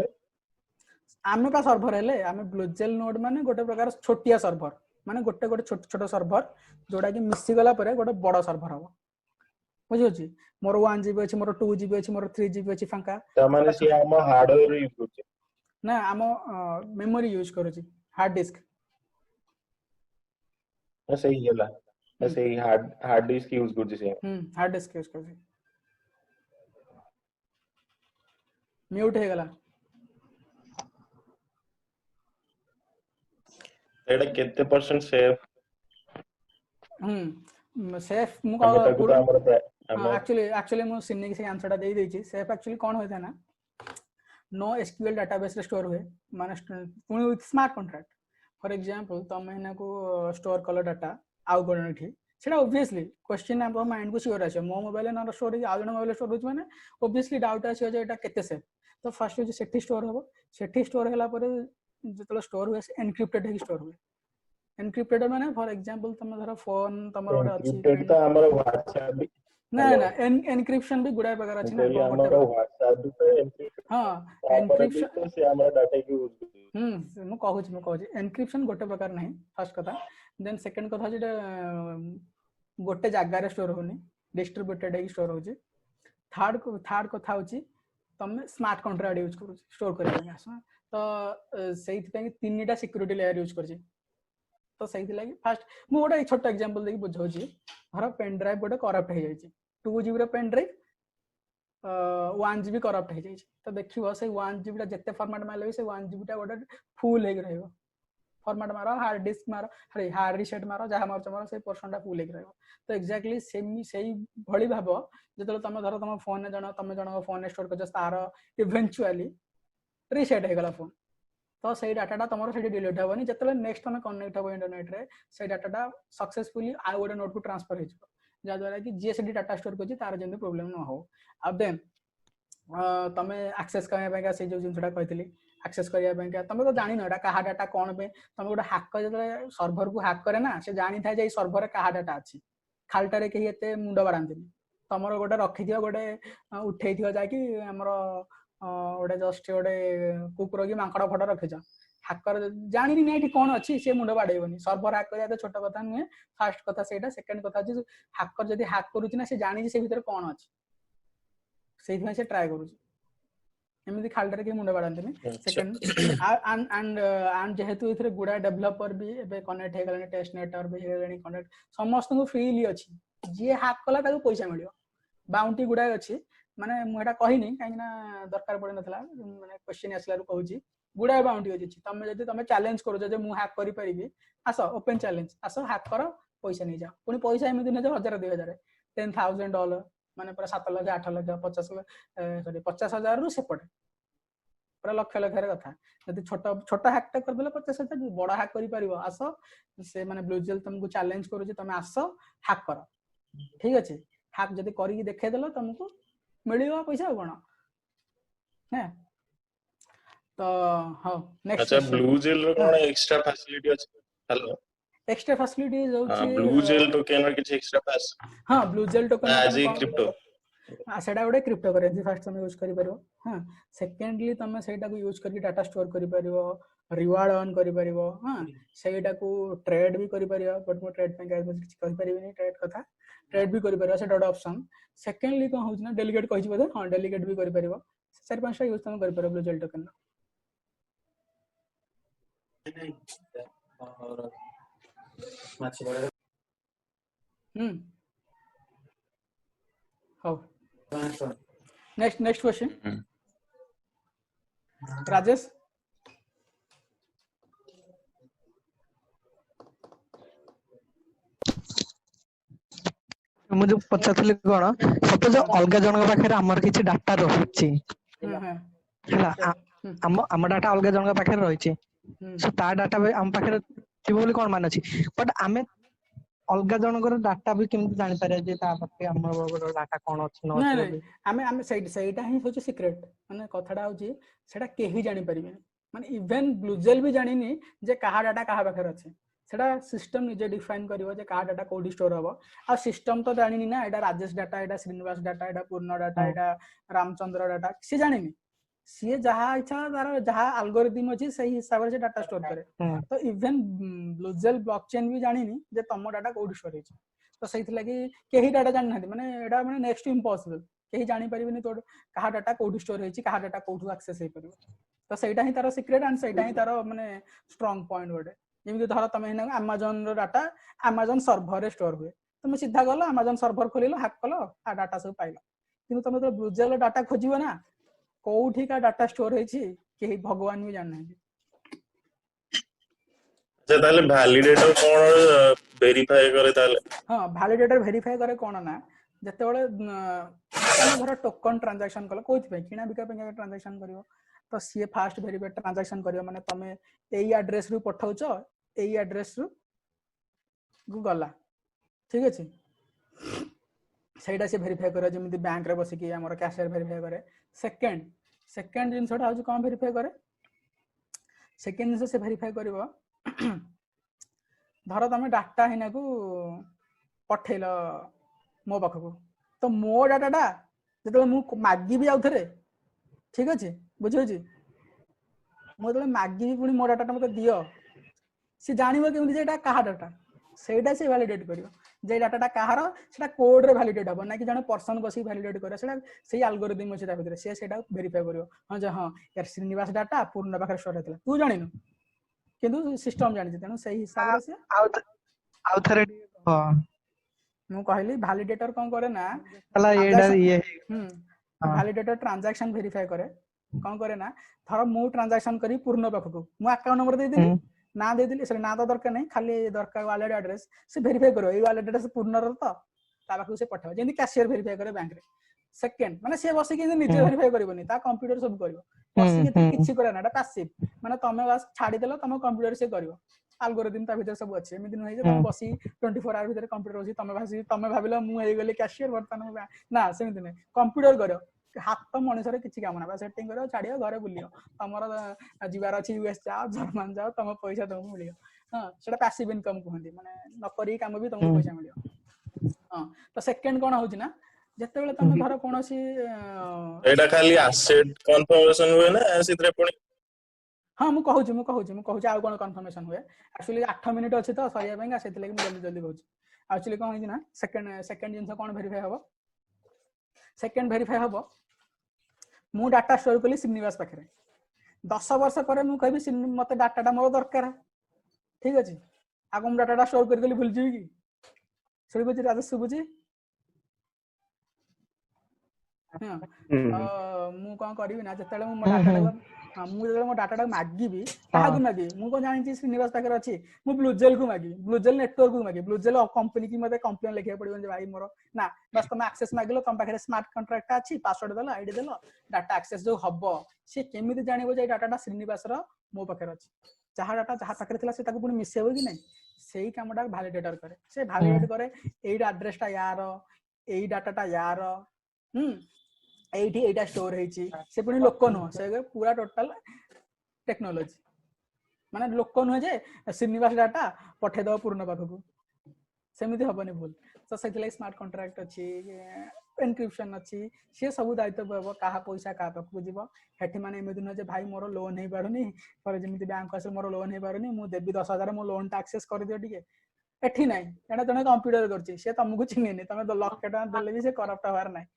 आमे का सर्वर हेले आमे ब्लूजेल नोड माने गोटे प्रकार छोटिया सर्वर माने गोटे छोट छोट सर्वर जोडा कि मिसी गला परे गोटे बड़ सर्वर हबो बुझियो छी मोर 1 जीबी अछि मोर 2 जीबी अछि मोर 3 जीबी अछि फांका त माने से हम हार्डवेयर यूज करछ ना हम मेमोरी यूज करू छी हार्ड डिस्क सही होला सही हार्ड डिस्क यूज करछ से हार्ड डिस्क यूज करू छी म्यूट हे गला एटा केते परसेंट सेफ सेफ मु एक्चुअली मु सिन्नी से आंसर दे देछि सेफ एक्चुअली कोन होय था ना नो एसक्यूएल डाटाबेस रे स्टोर हुए माने पुनी with smart contract for example तम महीना को स्टोर कलो डाटा आउ कोन ठी सेटा ऑब्वियसली क्वेश्चन आप माइंड को श्योर आछे मो मोबाइल ना स्टोर आ जण मोबाइल स्टोर होछ माने ऑब्वियसली डाउट आछे जे एटा केते सेफ तो फर्स्ट जो सेठी स्टोर होबो सेठी स्टोर होला परे जतलो स्टोर हुए एनक्रिप्टेड है स्टोर हुए एनक्रिप्टेड माने फॉर एग्जांपल तुम धर फोन तमर ओडा अछि एनक्रिप्टेड त हमर व्हाट्सएप भी ना एनक्रिप्शन भी गुडा प्रकार अछि ना हमर व्हाट्सएप भी एनक्रिप्शन हां एनक्रिप्शन से हमर डाटा की यूज मु कहू एनक्रिप्शन गोटे प्रकार नहीं फर्स्ट कथा देन सेकंड कथा जेटा गोटे जागा रे स्टोर होनी डिस्ट्रीब्यूटेड है स्टोर होची थर्ड कथा होची तुम स्मार्ट कॉन्ट्रैक्ट यूज करू स्टोर करबा तो सेहित पे तीनटा सिक्योरिटी लेयर यूज करछी तो सही लगी फास्ट मु गोटे छोटा एग्जांपल देखि बुझौची धर पेन ड्राइव गोटे करप्ट हो जाइए 2 GB pen drive 1 GB corrupt हो जाइए तो देखियो से 1 जीबी जिते फॉर्मेट मारले से 1 जीबी गोटे फुल हो रहइबो फॉर्मेट मारो हार्ड डिस्क मारो अरे हार्ड रीसेट मारो जहा मारो से पर्सन फुल हो रहइबो तो एक्जेक्टली सेही भली भाबो जतले तुम धर तुम फोन ने जण तुम जण फोन ने स्टोर कर तार इवेंचुअली रिसेट हेगला फोन तो से डाटा तुम से डिलीट हेनी जो नेक्स्ट तुम कनेक्ट हम इंटरनेट रे से डाटा सक्सेसफुली आउ गोटे नोट को ट्रांसफर हो जहाँद्वारा कि जी से डाटा स्टोर कर तार जमी प्रोब्लेम न हो अब देन तुम एक्सेस करने से जो जिनसा कहती एक्सेस करने तुम तो जान क्या डाटा कौन पे तुम गोटे हाकर जो सर्भर को हैक करे ना से जानी था ये सर्भर क्या डाटा अच्छी खालटारे कहीं एत मुंड बाड़ाती तुम गोटे रखी गोटे उठे जाकि आमर गोटे जस्ट गोटे कुकुर कि मांकड़ फटो रखीच हाकर जानी ना ये कौन अच्छी सी मुंड बाड़ेबनी सर्भर हैक कर छोट कथा नुहे फास्ट कथा से सेकेंड कथा हाकर जब हैक करुच्ची से जानी से भीतर कौन अच्छी से ट्राए करुच्ची खालटारे कहीं मुंड बाड़ाती सेकेंड एंड जेहेतु ये गुड़ा डेभलपर भी कनेक्ट हो गलानी टेस्ट नेटवर्क भी हो कनेक्ट समस्त को फ्रीली अच्छी जी हैक कला पैसा मिल बाउंटी गुड़ाए अच्छी माने मुझे कहनी कहीं दरकार पड़ ना माने क्वेश्चन आसला कहूँ गुड़ाए बाउंटी अच्छी तुम जब तुम चैलेंज करुच मुझे हैक करी आस ओपन चैलेंज आस हैक कर पैसा नहीं जाओ पुणी पैसा एमती नहीं 1000 $10,000 माने पूरा 7 लाख 8 लाख 50 सॉरी 50,000 रु सेपटे पूरा लक्ष लक्ष कथा जब छोट छोट हैकटा करदे 50,000 बड़ा हैक कर आस से माने ब्लू जेल तुमको चैलेंज करुचे तुम आस हैक कर ठीक अच्छे हैक जब करके देखेदेल तुमको मिल पैसा कौन है तो हाँ नेक्स्ट अच्छा ब्लू जेल रो कोन एक्स्ट्रा फैसिलिटी अछि हेलो एक्स्ट्रा फैसिलिटी जो ब्लू जेल टोकन रो किछ एक्स्ट्रा फैस हां blue jail token as a crypto सेटा गोटे क्रिप्टो करेंसी फास्ट तुम यूज कर पारो हां सेकेंडली तुम सेटा को यूज करके डाटा स्टोर कर पारो रिवार्ड अर्न कर पारो हां सेटा को ट्रेड भी कर पारो बट मो ट्रेड पे कुछ कहि परिबेनी ट्रेड कथा ट्रेड भी कर पारो सेटा गोटे ऑप्शन सेकेंडली कोन होउछ ना डेलीगेट कहि बोले हां डेलीगेट भी कर पारो 4-5 टा यूज तुम कर पारो blue jail token how next question Rajesh मुझे पचारथि कौन सपोज अलग जन पाखे आमर किसी डाटा रही आम डाटा अलग जन पाखे रही सो ता डाटा आम पाखे थी बोली कौन मान अच्छी बट आम अलग जनकर डाटा भी केमती जानि पारे जे ता पाखे हमर डाटा कौन अछि न नहीं आमे आमे सेटा ही होची सीक्रेट माने कथाडा होची सेटा केही जानि परिबे माने इवन ब्लू जेल भी जानिनी जे कहा डाटा कहा पाखे अछि सेटा सिस्टम निजे डिफाइन करिवो जे कहा डाटा कोडी स्टोर हबो आ सिस्टम तो जानिनी ना एटा राजेश डाटा एटा श्रीनिवास डाटा एटा पूर्ण डाटा एटा रामचंद्र डाटा से जानिनी सी जहा इच्छा तार जहा एल्गोरिथम अछि सही हिसाब से डाटा स्टोर करे तो इवन ब्लू जेल ब्लॉकचेन भी जानिनी जे तम डाटा कोडी स्टोर होछि तो सही लागि केही डाटा जानि नाथि माने एटा माने नेक्स्ट इम्पॉसिबल केही जानि परिबेनी तो कहा डाटा कोडी स्टोर होछि कहा डाटा कोठु एक्सेस हे परिबो तो सेटा ही तार सीक्रेट एंड सेटा ही तार माने स्ट्रांग पॉइंट गोटे जेमि धर तमे हिना Amazon रो डाटा Amazon सर्वर रे स्टोर हुए तुम सीधा गलो Amazon सर्वर खोलिलो हैक कलो आ डाटा सब पाइलो किंतु तुम तो ब्लू जेल डाटा खोजिबो ना कोठी का डाटा स्टोर होइछि केही भगवान भी जान नाही अच्छा ताले वैलिडेटर कोन वेरीफाई करे ताले हां वैलिडेटर वेरीफाई करे कोन ना जते बेले तुम धर टोकन ट्रांजैक्शन कलो कोथि पे किना बिका पे ट्रांजैक्शन करियो तो सी फास्ट वेरीफाई ट्रांजैक्शन करियो माने तमे एई एड्रेस रु पठाउछ एई एड्रेस रु गला ठीक अछि सेटा से वेरीफाई करे जेमिति बैंक रे बसी कि हमर कैशियर वेरीफाई करे सेकंड जिनसटा होज कोन वेरीफाई करे सेकंड जिनस से वेरीफाई करबो धर तमे डाटा हिना को पठेलो मो पाखको तो मो डाटाटा जते मु मागी भी आउ थरे ठीक अछि बुझियो जी मो तले मागी पुनी मो डाटा मते दियो से जानिबो केमि जे एटा कहा डाटा सेटा से वैलिडेट करियो जे डाटाटा कहार सेटा कोड रे वैलिडेट हबो ना कि जने पर्सन बसी वैलिडेट करे सेटा सेही एल्गोरिथम अछि ता भितर से सेटा वेरीफाई करियो हां जे हां यार श्रीनिवास डाटा पूर्ण पाखर स्टोर हेतला तू जानिनु किंतु सिस्टम जानि जे तेनु सेही हिसाब से आउ थरे हां मु कहली वैलिडेटर कोन करे ना हला एडा ये वैलिडेटर ट्रांजैक्शन वेरीफाई करे कोन करे ना थरो मु ट्रांजैक्शन करी पूर्ण पाखको मु अकाउंट नंबर दे देली ना दे दिली सर ना तो दरकार नहीं खाली दरकार वॉलेट एड्रेस से वेरीफाई करो ए वॉलेट एड्रेस पूर्ण रह तो ता पाखु से पठाओ जेंति कैशियर वेरीफाई करे बैंक रे सेकेंड ମାନେ ସେ ବସିକି ନିଜେ ଭେରିଫାଇ କରିବନି ତା କମ୍ପ୍ୟୁଟର ସବୁ କରିବ ବସିକି କିଛି କରିବା ନା ଏଟା ପାସିଭ ମାନେ ତମେ ବାସ୍ ଛାଡିଦେଲ ତମ କମ୍ପ୍ୟୁଟର ସେ କରିବ ଆଲଗୋରିଦମ ତା ଭିତରେ ସବୁ ଅଛି ଏମିତି ନୁହେଁ ଯେ ତମେ ବସି 24 ଆୱାର ଭିତରେ କମ୍ପ୍ୟୁଟର ବସି ତମେ ଭାବିଲ ମୁଁ ହେଇଗଲି କ୍ୟାସିୟର ବର୍ତ୍ତମାନ ନା ସେମିତି ନୁହେଁ କମ୍ପ୍ୟୁଟର କରିବ ହାତ ମଣିଷର କିଛି କାମ ନା ସେଟିଂ କରିବ ଛାଡିବ ଘରେ ବୁଲିବ ତମର ଯିବାର ଅଛି ୟୁଏସ୍ ଯାଅ ଜର୍ମାନ ଯାଅ ତମ ପଇସା ତମକୁ ମିଳିବ ହଁ ସେଟା ପାସିଭ ଇନକମ କୁହନ୍ତି ମାନେ ନକରି କାମ ବି ତମକୁ ପଇସା ମିଳିବ ହଁ ତ ସେକେଣ୍ଡ କଣ ହଉଛି ନା ଯେତେବେଳେ ତମେ ଧର କୌଣସି ଏଇଟା ଖାଲି ଆସେଟ୍ କନଫର୍ମେସନ ହୁଏ ନା ସେଥିରେ ପୁଣି ହଁ ମୁଁ କହୁଛି ଆଉ କଣ କନଫର୍ମେସନ ହୁଏ ଆକ୍ଚୁଆଲି 8 ମିନିଟ୍ ଅଛି ତ ସରିବା ପାଇଁକା ସେଥିଲାଗି ମୁଁ ଜଲ୍ଦି କହୁଛି ଆକ୍ଚୁଆଲି କଣ ହେଇଛି ନା ସେକେଣ୍ଡ ଜିନିଷ କଣ ଭେରିଫାଇ ହବ ସେକେଣ୍ଡ ଭେରିଫାଇ ହବ ମୁଁ ଡାଟା ଷ୍ଟୋର କଲି ଶ୍ରୀନିବାସ ପାଖରେ 10 ବର୍ଷ ପରେ ମୁଁ କହିବି ମତେ ଡାଟାଟା ମୋର ଦରକାର ଠିକ ଅଛି ଆଗ ମୁଁ ଡାଟାଟା ଷ୍ଟୋର କରିଦେଲି ଭୁଲିଯିବି କି ଶୁଭୁଛି ରାଜେଶ ଶୁଭୁଛି ମୁଁ କଣ କରିବି ନା ଯେତେବେଳେ ମୁଁ ମୋ ଡାଟାଟାକୁ ମାଗିବି କାହାକୁ ମାଗିବି ମୁଁ କଣ ଜାଣିଛି ଶ୍ରୀନିବାସ ପାଖରେ ଅଛି ମୁଁ ବ୍ଲୁଜେଲ କୁ ମାଗିବି ବ୍ଲୁଜେଲ ନେଟୱାର୍କ କୁ ମାଗିବି ବ୍ଲୁଜେଲ କମ୍ପାନୀ କି ମତେ କମ୍ପ୍ଲେନ ଲେଖିବାକୁ ପଡିବ ଯେ ଭାଇ ମୋର ନା ବାସ୍ ତମେ ଆକ୍ସେସ ମାଗିଲ ତମ ପାଖରେ ସ୍ମାର୍ଟ କଣ୍ଟ୍ରାକ୍ଟ ଅଛି ପାସୱାର୍ଡ ଦେଲ ଆଇଡି ଦେଲ ଡାଟା ଆକ୍ସେସ ଯୋଉ ହବ ସେ କେମିତି ଜାଣିବ ଯେ ଏଇ ଡାଟାଟା ଶ୍ରୀନିବାସର ମୋ ପାଖରେ ଅଛି ଯାହା ଡାଟା ଯାହା ପାଖରେ ଥିଲା ସେ ତାକୁ ପୁଣି ମିଶେଇବ କି ନାହିଁ ସେଇ କାମଟା ଭାଲିଡେଟର କରେ ସେ ଭାଲିଡେଟ କରେ ଏଇ ଆଡ୍ରେସଟା ୟାର ଏଇ ଡାଟାଟା ୟାର ଏଇଠି ଏଇଟା ଷ୍ଟୋର ହେଇଛି ସେ ପୁଣି ଲୋକ ନୁହଁ ସେ ପୁରା ଟୋଟାଲ ଟେକ୍ନୋଲୋଜି ମାନେ ଲୋକ ନୁହେଁ ଯେ ଶ୍ରୀନିବାସ ଡାଟା ପଠେଇଦବ ପୂର୍ଣ୍ଣ ପାଖକୁ ସେମିତି ହବନି ଭୁଲ ତ ସେଥିଲାଗି ସ୍ମାର୍ଟ କଣ୍ଟ୍ରାକ୍ଟ ଅଛି ଏନକ୍ରିପସନ ଅଛି ସେ ସବୁ ଦାୟିତ୍ୱ ହବ କାହା ପଇସା କାହା ପାଖକୁ ଯିବ ସେଠି ମାନେ ଏମିତି ନୁହେଁ ଯେ ଭାଇ ମୋର ଲୋନ ହେଇପାରୁନି ଯେମିତି ବ୍ୟାଙ୍କ ଆସିଲେ ମୋର ଲୋନ ହେଇପାରୁନି ମୁଁ ଦେବି 10,000 ମୋ ଲୋନଟା ଆକ୍ସେସ କରିଦିଅ ଟିକେ ଏଠି ନାହିଁ ଏଟା ଜଣେ କମ୍ପ୍ୟୁଟର କରୁଛି ସେ ତମକୁ ଚିହ୍ନିନି ତମେ 1,00,000 ଟଙ୍କା ଦେଲେ ବି ସେ କରପ୍ଟ ହବାର ନାହିଁ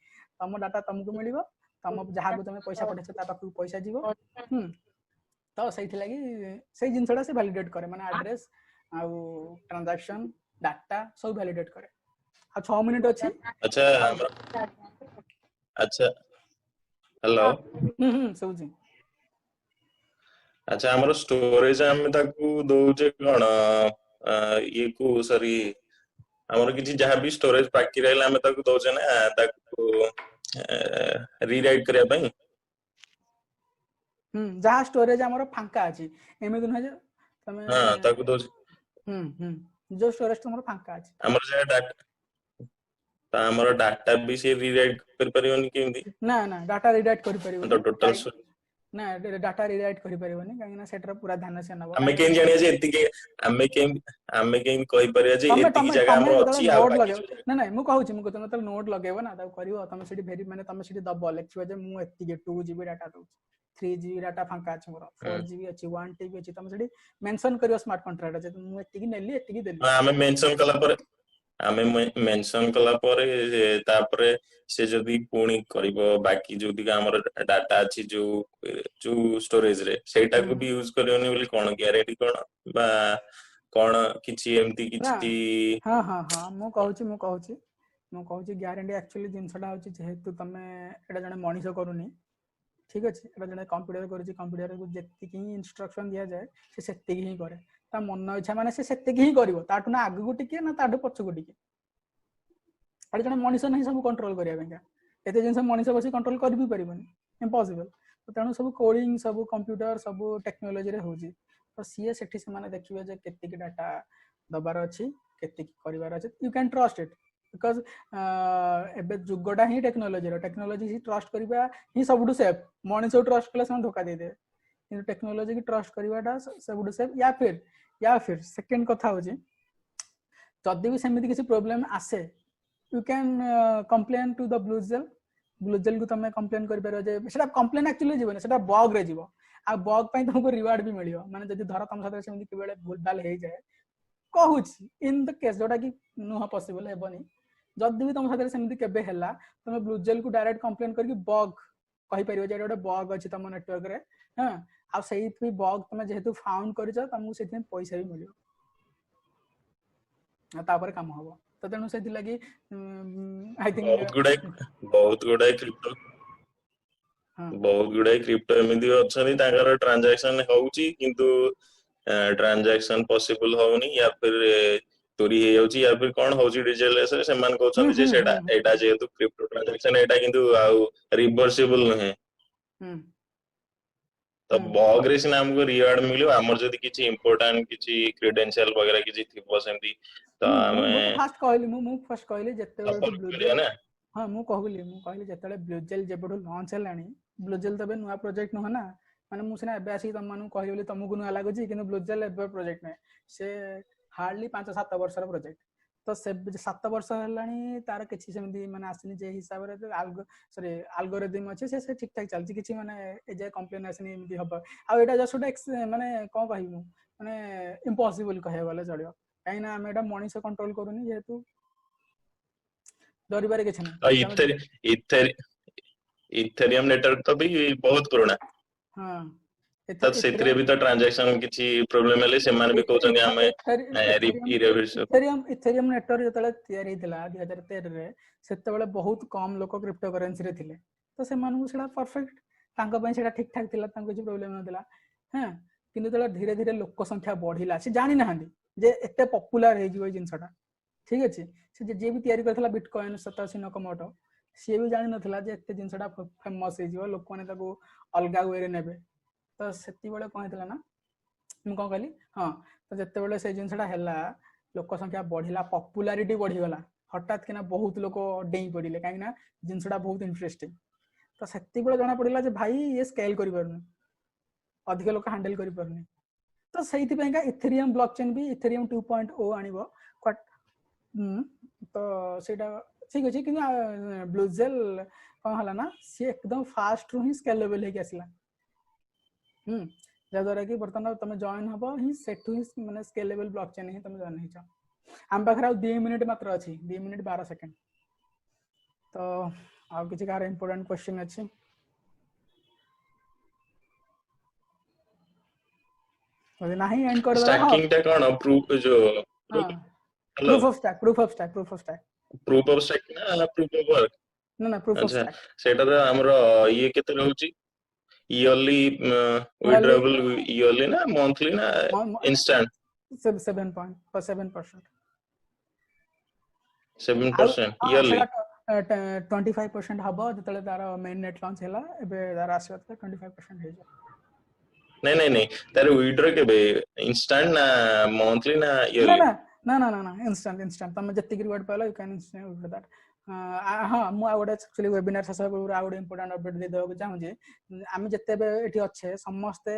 ତମ ଡାଟା ତମକୁ ମିଳିବ ତମ ଯାହାକୁ ତମେ ପଇସା ପଠେଇଛ ତା ପାଖକୁ ପଇସା ଯିବ ତ ସେଇଥିଲାଗି ସେଇ ଜିନିଷଟା ସେ ଭ୍ୟାଲିଡେଟ କରେ ମାନେ ଆଡ୍ରେସ ଆଉ ଟ୍ରାଞ୍ଜାକ୍ସନ ଡାଟା ସବୁ ଭ୍ୟାଲିଡେଟ କରେ ଆଉ 6 ମିନିଟ୍ ଅଛି ଆଚ୍ଛା ହ୍ୟାଲୋ ଶୁଭୁଛି ଆଚ୍ଛା ଆମର ଷ୍ଟୋରେଜ ଆମେ ତାକୁ ଦଉଛେ କଣ ଇଏ କୁ ସରି ଆମର କିଛି ଯାହା ବି ଷ୍ଟୋରେଜ ବାକି ରହିଲା ଆମେ ତାକୁ ଦଉଛେ ନା ତାକୁ ରିରାଇଟ୍ କରିବା ପାଇଁ ଯାହା ଷ୍ଟୋରେଜ ଆମର ଫାଙ୍କା ଅଛି ଏମିତି ନୁହେଁ ଯେ ତମେ ତାକୁ ଦଉଛେ ଯୋଉ ଷ୍ଟୋରେଜ ତମର ଫାଙ୍କା ଅଛି ଆମର ଯାହା ଡାଟା ଆମର ଡାଟା ବି ସେ ରିରାଇଟ୍ କରିପାରିବନି କେମିତି ନା ଡାଟା ରିରାଇଟ୍ କରିପାରିବନି ଟୋଟାଲ ନା ଡାଟା ରିରାଇଟ୍ କରିପାରିବନି କାହିଁକି ନା ସେଟାର ପୁରା ଧ୍ୟାନ ସେ ନବ ଆମେ କେମିତି ଜାଣିବା ଯେ ଏତିକି ଆମେ କେମିତି କହିପାରିବା ଯେ ଏତିକି ଜାଗା ଆମର ଅଛି ଆଉ ବାକି ନା ମୁଁ କହୁଛି ମୁଁ ଯେତେବେଳେ ନୋଟ ଲଗେଇବ ନା ତାକୁ କରିବ ତମେ ସେଠି ମାନେ ତମେ ସେଠି ଦବ ଲେଖିବ ଯେ ମୁଁ ଏତିକି 2 GB ଡାଟା ଦଉଛି 3 GB ଡାଟା ଫାଙ୍କା ଅଛି ମୋର 4 GB ଅଛି 1 TB ଅଛି ତମେ ସେଠି ମେନସନ କରିବ ସ୍ମାର୍ଟ କଣ୍ଟ୍ରାକ୍ଟ ଯେ ମୁଁ ଏତିକି ନେଲି ଏତିକି ଦେଲି ଆମେ ମେନସନ କଲା ପରେ ତାପରେ ସେ ଯଦି ପୁଣି କରିବ ବାକି ଯୋଉତିକା ଆମର ଡାଟା ଅଛି ଯୋଉ ଷ୍ଟୋରେଜ ରେ ସେଇଟାକୁ ବି ୟୁଜ କରିବନି ବୋଲି କଣ ଗ୍ୟାରେଣ୍ଟି କଣ ବା କଣ କିଛି ଏମିତି କିଛି ହଁ ମୁଁ କହୁଛି ଗ୍ୟାରେଣ୍ଟି ଆକ୍ଚୁଆଲି ଜିନିଷଟା ହଉଛି ଯେହେତୁ ତମେ ଏଟା ଜଣେ ମଣିଷ କରୁନି ଠିକ ଅଛି ଏଟା ଜଣେ କମ୍ପ୍ୟୁଟର କରୁଛି କମ୍ପ୍ୟୁଟରକୁ ଯେତିକି ହିଁ ଇନଷ୍ଟ୍ରକ୍ସନ ଦିଆଯାଏ ସେ ସେତିକି ହିଁ କରେ ତା ମନ ଇଚ୍ଛା ମାନେ ସେ ସେତିକି ହିଁ କରିବ ତାଠୁ ନା ଆଗକୁ ଟିକେ ନା ତାଠୁ ପଛକୁ ଟିକେ ଏଟା ଜଣେ ମଣିଷ ନାହିଁ ସବୁ କଣ୍ଟ୍ରୋଲ କରିବା ପାଇଁକା ଏତେ ଜିନିଷ ମଣିଷ ବସି କଣ୍ଟ୍ରୋଲ କରି ବି ପାରିବନି ଇମ୍ପସିବଲ ତେଣୁ ସବୁ କୋଡିଂ ସବୁ କମ୍ପ୍ୟୁଟର ସବୁ ଟେକ୍ନୋଲୋଜିରେ ହଉଛି ତ ସିଏ ସେଠି ସେମାନେ ଦେଖିବେ ଯେ କେତିକି ଡାଟା ଦବାର ଅଛି କେତିକି କରିବାର ଅଛି you can trust it because ଏବେ ଯୁଗଟା ହିଁ ଟେକ୍ନୋଲୋଜି ହିଁ ଟ୍ରଷ୍ଟ କରିବା ହିଁ ସବୁଠୁ ସେଫ୍ ମଣିଷକୁ ଟ୍ରଷ୍ଟ କଲେ ସେମାନେ ଧୋକା ଦେଇଦେବେ କିନ୍ତୁ ଟେକ୍ନୋଲୋଜି କି ଟ୍ରଷ୍ଟ କରିବାଟା ସବୁଠୁ ସେଫ୍ ୟା ଫିର ସେକେଣ୍ଡ କଥା ହଉଛି ଯଦି ବି ସେମିତି କିଛି ପ୍ରୋବ୍ଲେମ ଆସେ you can complain to the Bluzelle କୁ ତମେ କମ୍ପ୍ଲେନ୍ କରିପାରିବ ଯେ ସେଟା କମ୍ପ୍ଲେନ୍ ଆକ୍ଚୁଆଲି ଯିବନି ସେଟା ବଗ୍ ରେ ଯିବ ଆଉ ବଗ୍ ପାଇଁ ତମକୁ ରିୱାର୍ଡ ବି ମିଳିବ ମାନେ ଯଦି ଧର ତମ ସାଥିରେ ସେମିତି କେବେଳେ ଭୁଲଭାଲ ହେଇଯାଏ କହୁଛି ଇନ୍ ଦ କେସ୍ ଯୋଉଟା କି ନୁହଁ ପସିବଲ ହେବନି ଯଦି ବି ତମ ସାଥିରେ ସେମିତି କେବେ ହେଲା ତମେ ବ୍ଲୁଜେଲ କୁ ଡାଇରେକ୍ଟ କମ୍ପ୍ଲେନ୍ କରିକି ବଗ୍ କହିପାରିବ ଯେ ଏଟା ଗୋଟେ ବଗ୍ ଅଛି ତମ ନେଟୱାର୍କ ରେ ଆଉ ସେଇଥି ବଗ୍ ତମେ ଯେହେତୁ ଫାଉଣ୍ଡ କରିଛ ତମକୁ ସେଥିପାଇଁ ପଇସା ବି ମିଳିବ ତାପରେ କାମ ହବ ତ ତେଣୁ ସେଥିଲାଗି ଆଇ ଥିଙ୍କ ବହୁତ ଗୁଡାଏ କ୍ରିପ୍ଟୋ ଏମିତି ଅଛନ୍ତି ତାଙ୍କର ଟ୍ରାଞ୍ଜାକ୍ସନ ହଉଛି କିନ୍ତୁ ଟ୍ରାଞ୍ଜାକ୍ସନ ପସିବଲ ହଉନି ୟା ଫିର ଚୋରି ହେଇଯାଉଛି या फिर କଣ ହଉଛି ଡିଜିଟାଲ ସେମାନେ କହୁଛନ୍ତି ଯେ ସେଟା ଏଇଟା ଯେହେତୁ କ୍ରିପ୍ଟୋ ଟ୍ରାଞ୍ଜାକ୍ସନ ଏଇଟା କିନ୍ତୁ ଆଉ ରିଭର୍ସିବଲ ନୁହେଁ ତ ବଗ ରେ ସିନା ଆମକୁ ରିୱାର୍ଡ ମିଳିବ ଆମର ଯଦି କିଛି ଇମ୍ପୋର୍ଟାଣ୍ଟ କିଛି କ୍ରେଡେନ୍ସିଆଲ वगैरह କିଛି ଥିବ ସେମିତି ତ ଆମେ ମୁଁ ଫାଷ୍ଟ କହିଲି ଯେତେବେଳେ ମିଳିବ ନା ହଁ ମୁଁ କହିଲି ଯେତେବେଳେ ବ୍ଲୁଜେଲ ଯେବେଠୁ ଲଞ୍ଚ ହେଲାଣି ବ୍ଲୁଜେଲ ତ ଏବେ ନୂଆ ପ୍ରୋଜେକ୍ଟ ନୁହଁ ନା ମାନେ ମୁଁ ସିନା ଏବେ ଆସିକି ତମମାନଙ୍କୁ କହିଲି ବୋଲି ତମକୁ ନୂଆ ଲାଗୁଛି କିନ୍ତୁ ବ୍ଲୁଜେଲ ଏବେ ପ୍ରୋଜେକ୍ଟ ନୁହେଁ ସେ ହାର୍ଡଲି 5-7 ବର୍ଷର ପ୍ରୋଜେକ୍ଟ ତ ସେ 7 ବର୍ଷ ହେଲାଣି ତାର କିଛି ସେମିତି ମାନେ ଆସିନି ଯେ ହିସାବରେ ଆଲଗୋରିଦମ ଅଛି ସେ ଠିକ ଠାକ ଚାଲିଛି କିଛି ମାନେ ଏ ଯେ କମ୍ପ୍ଲେନ ଆସିନି ଏମିତି ହବ ଆଉ ଏଇଟା ଜଷ୍ଟ ଗୋଟେ ମାନେ କଣ କହିବି ମୁଁ ମାନେ ଇମ୍ପସିବଲ କହିବାକୁ ଗଲେ ଚଳିବ କାହିଁକି ନା ଆମେ ଏଇଟା ମଣିଷ କଣ୍ଟ୍ରୋଲ କରୁନି ଯେହେତୁ ଡରିବାରେ କିଛି ନାହିଁ ଇଥେରିୟମ ନେଟୱାର୍କ ତ ବି ବହୁତ ପୁରୁଣା ହଁ ତ ସେଥିରେ ବି ତ ଟ୍ରାଞ୍ଜାକ୍ସନ କିଛି ପ୍ରୋବ୍ଲେମ ହେଲେ ସେମାନେ ବି କହୁଛନ୍ତି ଆମେ ଇଥେରିୟମ ନେଟୱାର୍କ ଯେତେବେଳେ ତିଆରି ହେଇଥିଲା 2013 ରେ ସେତେବେଳେ ବହୁତ କମ ଲୋକ କ୍ରିପ୍ଟୋ କରେନ୍ସି ରେ ଥିଲେ ତ ସେମାନଙ୍କୁ ସେଟା ପରଫେକ୍ଟ ତାଙ୍କ ପାଇଁ ସେଟା ଠିକ ଠାକ ଥିଲା ତାଙ୍କୁ କିଛି ପ୍ରୋବ୍ଲେମ ନଥିଲା ହଁ କିନ୍ତୁ ଯେତେବେଳେ ଧୀରେ ଧୀରେ ଲୋକ ସଂଖ୍ୟା ବଢିଲା ସେ ଜାଣି ନାହାନ୍ତି ଯେ ଏତେ ପପୁଲାର ହେଇଯିବ ଏଇ ଜିନିଷଟା ଠିକ ଅଛି ସେ ଯିଏ ବି ତିଆରି କରିଥିଲା ବିଟକଏନ ସତୋଶି ନକାମୋଟୋ ସିଏ ବି ଜାଣିନଥିଲା ଯେ ଏତେ ଜିନିଷଟା ଫେମସ ହେଇଯିବ ଲୋକମାନେ ତାକୁ ଅଲଗା ୱେରେ ନେବେ ତ ସେତିବେଳେ କଣ ହେଇଥିଲା ନା ମୁଁ କଣ କହିଲି ହଁ ତ ଯେତେବେଳେ ସେଇ ଜିନିଷଟା ହେଲା ଲୋକ ସଂଖ୍ୟା ବଢିଲା ପପୁଲାରିଟି ବଢିଗଲା ହଠାତ୍ କିନା ବହୁତ ଲୋକ ଡେଇଁ ପଡିଲେ କାହିଁକି ନା ଜିନିଷଟା ବହୁତ ଇଣ୍ଟରେଷ୍ଟିଂ ତ ସେତିବେଳେ ଜଣା ପଡିଲା ଯେ ଭାଇ ଇଏ ସ୍କେଲ କରିପାରୁନି ଅଧିକ ଲୋକ ହ୍ୟାଣ୍ଡେଲ କରିପାରୁନି ତ ସେଇଥିପାଇଁକା ଇଥେରିୟମ ବ୍ଲକଚେନ ବି ଇଥେରିୟମ 2.0 ଆଣିବ ତ ସେଇଟା ଠିକ ଅଛି କିନ୍ତୁ ବ୍ଲୁଜେଲ କଣ ହେଲା ନା ସିଏ ଏକଦମ ଫାଷ୍ଟ ରୁ ହିଁ ସ୍କେଲେବଲ ହେଇକି ଆସିଲା ଯାଦ୍ୱାରା କି ବର୍ତ୍ତମାନ ତମେ ଜଏନ୍ ହବ ହିଁ ସେଠୁ ହିଁ ମାନେ ସ୍କେଲେବଲ ବ୍ଲକଚେନ ହିଁ ତମେ ଜଏନ୍ ହେଇଛ ଆମ ପାଖରେ ଆଉ 2 ମିନିଟ୍ ମାତ୍ର ଅଛି 2 ମିନିଟ୍ 12 ସେକେଣ୍ଡ ତ ଆଉ କିଛି କାହାର ଇମ୍ପୋର୍ଟାଣ୍ଟ କ୍ୱେଶ୍ଚନ ଅଛି ଯଦି ନାହିଁ ଏଣ୍ଡ କରିଦବା ଷ୍ଟାକିଂ ଟା କଣ ପ୍ରୁଫ ଯୋ proof of stack proof of stack ନା ପ୍ରୁଫ ଅଫ ୱାର୍କ ନା ପ୍ରୁଫ ଅଫ ଷ୍ଟାକ୍ ସେଇଟା ତ ଆମର ଇଏ କେତେ ରହୁଛି ଇୟରଲି ୱିଥଡ୍ରଏବଲ ଇୟରଲି ନା ମନ୍ଥଲି ନା ଇନଷ୍ଟାଣ୍ଟ 7% 7% ଇୟରଲି 25% ହବ ଯେତେବେଳେ ତାର ମେନ୍ ନେଟ୍ ଲଞ୍ଚ ହେଲା ଏବେ ତାର ଆସିବ 25% ହେଇଯିବ नहीं तार विड्रॉ केबे इंस्टेंट ना मंथली ना ईयरली ना इंस्टेंट तुम जति reward pilo you can withdraw that हां मु आ गोटे एक्चुअली वेबिनार शेष पूरा आ गोटे इंपोर्टेंट अपडेट दे देबो चाहू जे आमे जते बे एठी अच्छे समस्ते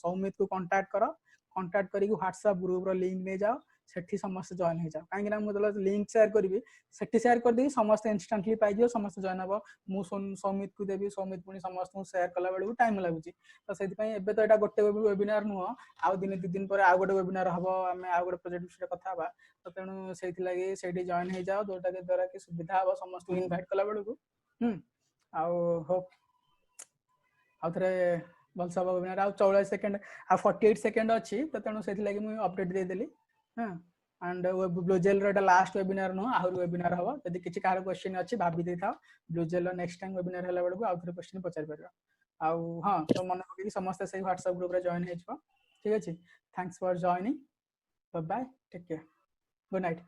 सौमित को कांटेक्ट करो कांटेक्ट करी WhatsApp ग्रुप रो लिंक ले जाओ सेठी समस्त जॉइन हो जाओ काहे ना मु लिंक शेयर करबी सेठी शेयर कर देबी समस्त इंस्टेंटली पाइ दियो समस्त जॉइन हबो मु सौमित को देबी सौमित पुनी समस्त को शेयर कला बेलू टाइम लागुची तो सेति पई एबे तो एटा गोटे वेबिनार नुह आउ दिन 2 दिन पर आ गोटे वेबिनार हबो आमे आ गोटे प्रोजेक्ट विषय कथा बा तो तेनु सेति लागि सेठी जॉइन हो जाओ जोटा के द्वारा कि सुविधा हबो समस्त इनवाइट कला बेलू आउ होप आउ थरे बलसा वेबिनार आउ 44 सेकंड आ 48 सेकंड अछि तो तेनु सेति लागि मु अपडेट दे देली एंड ब्लूजेल रो लास्ट वेबिनार नो आहुर वेबिनार हबो यदि किछि कार क्वेश्चन अछि भाबी दे थाओ ब्लूजेल रो नेक्स्ट टाइम वेबिनार हला बेलको आउ थरे क्वेश्चन पचार परबा आउ हां तो मन कि समस्त से WhatsApp ग्रुप रे जॉइन हे जबो ठीक अछि thanks for joining bye bye take care good night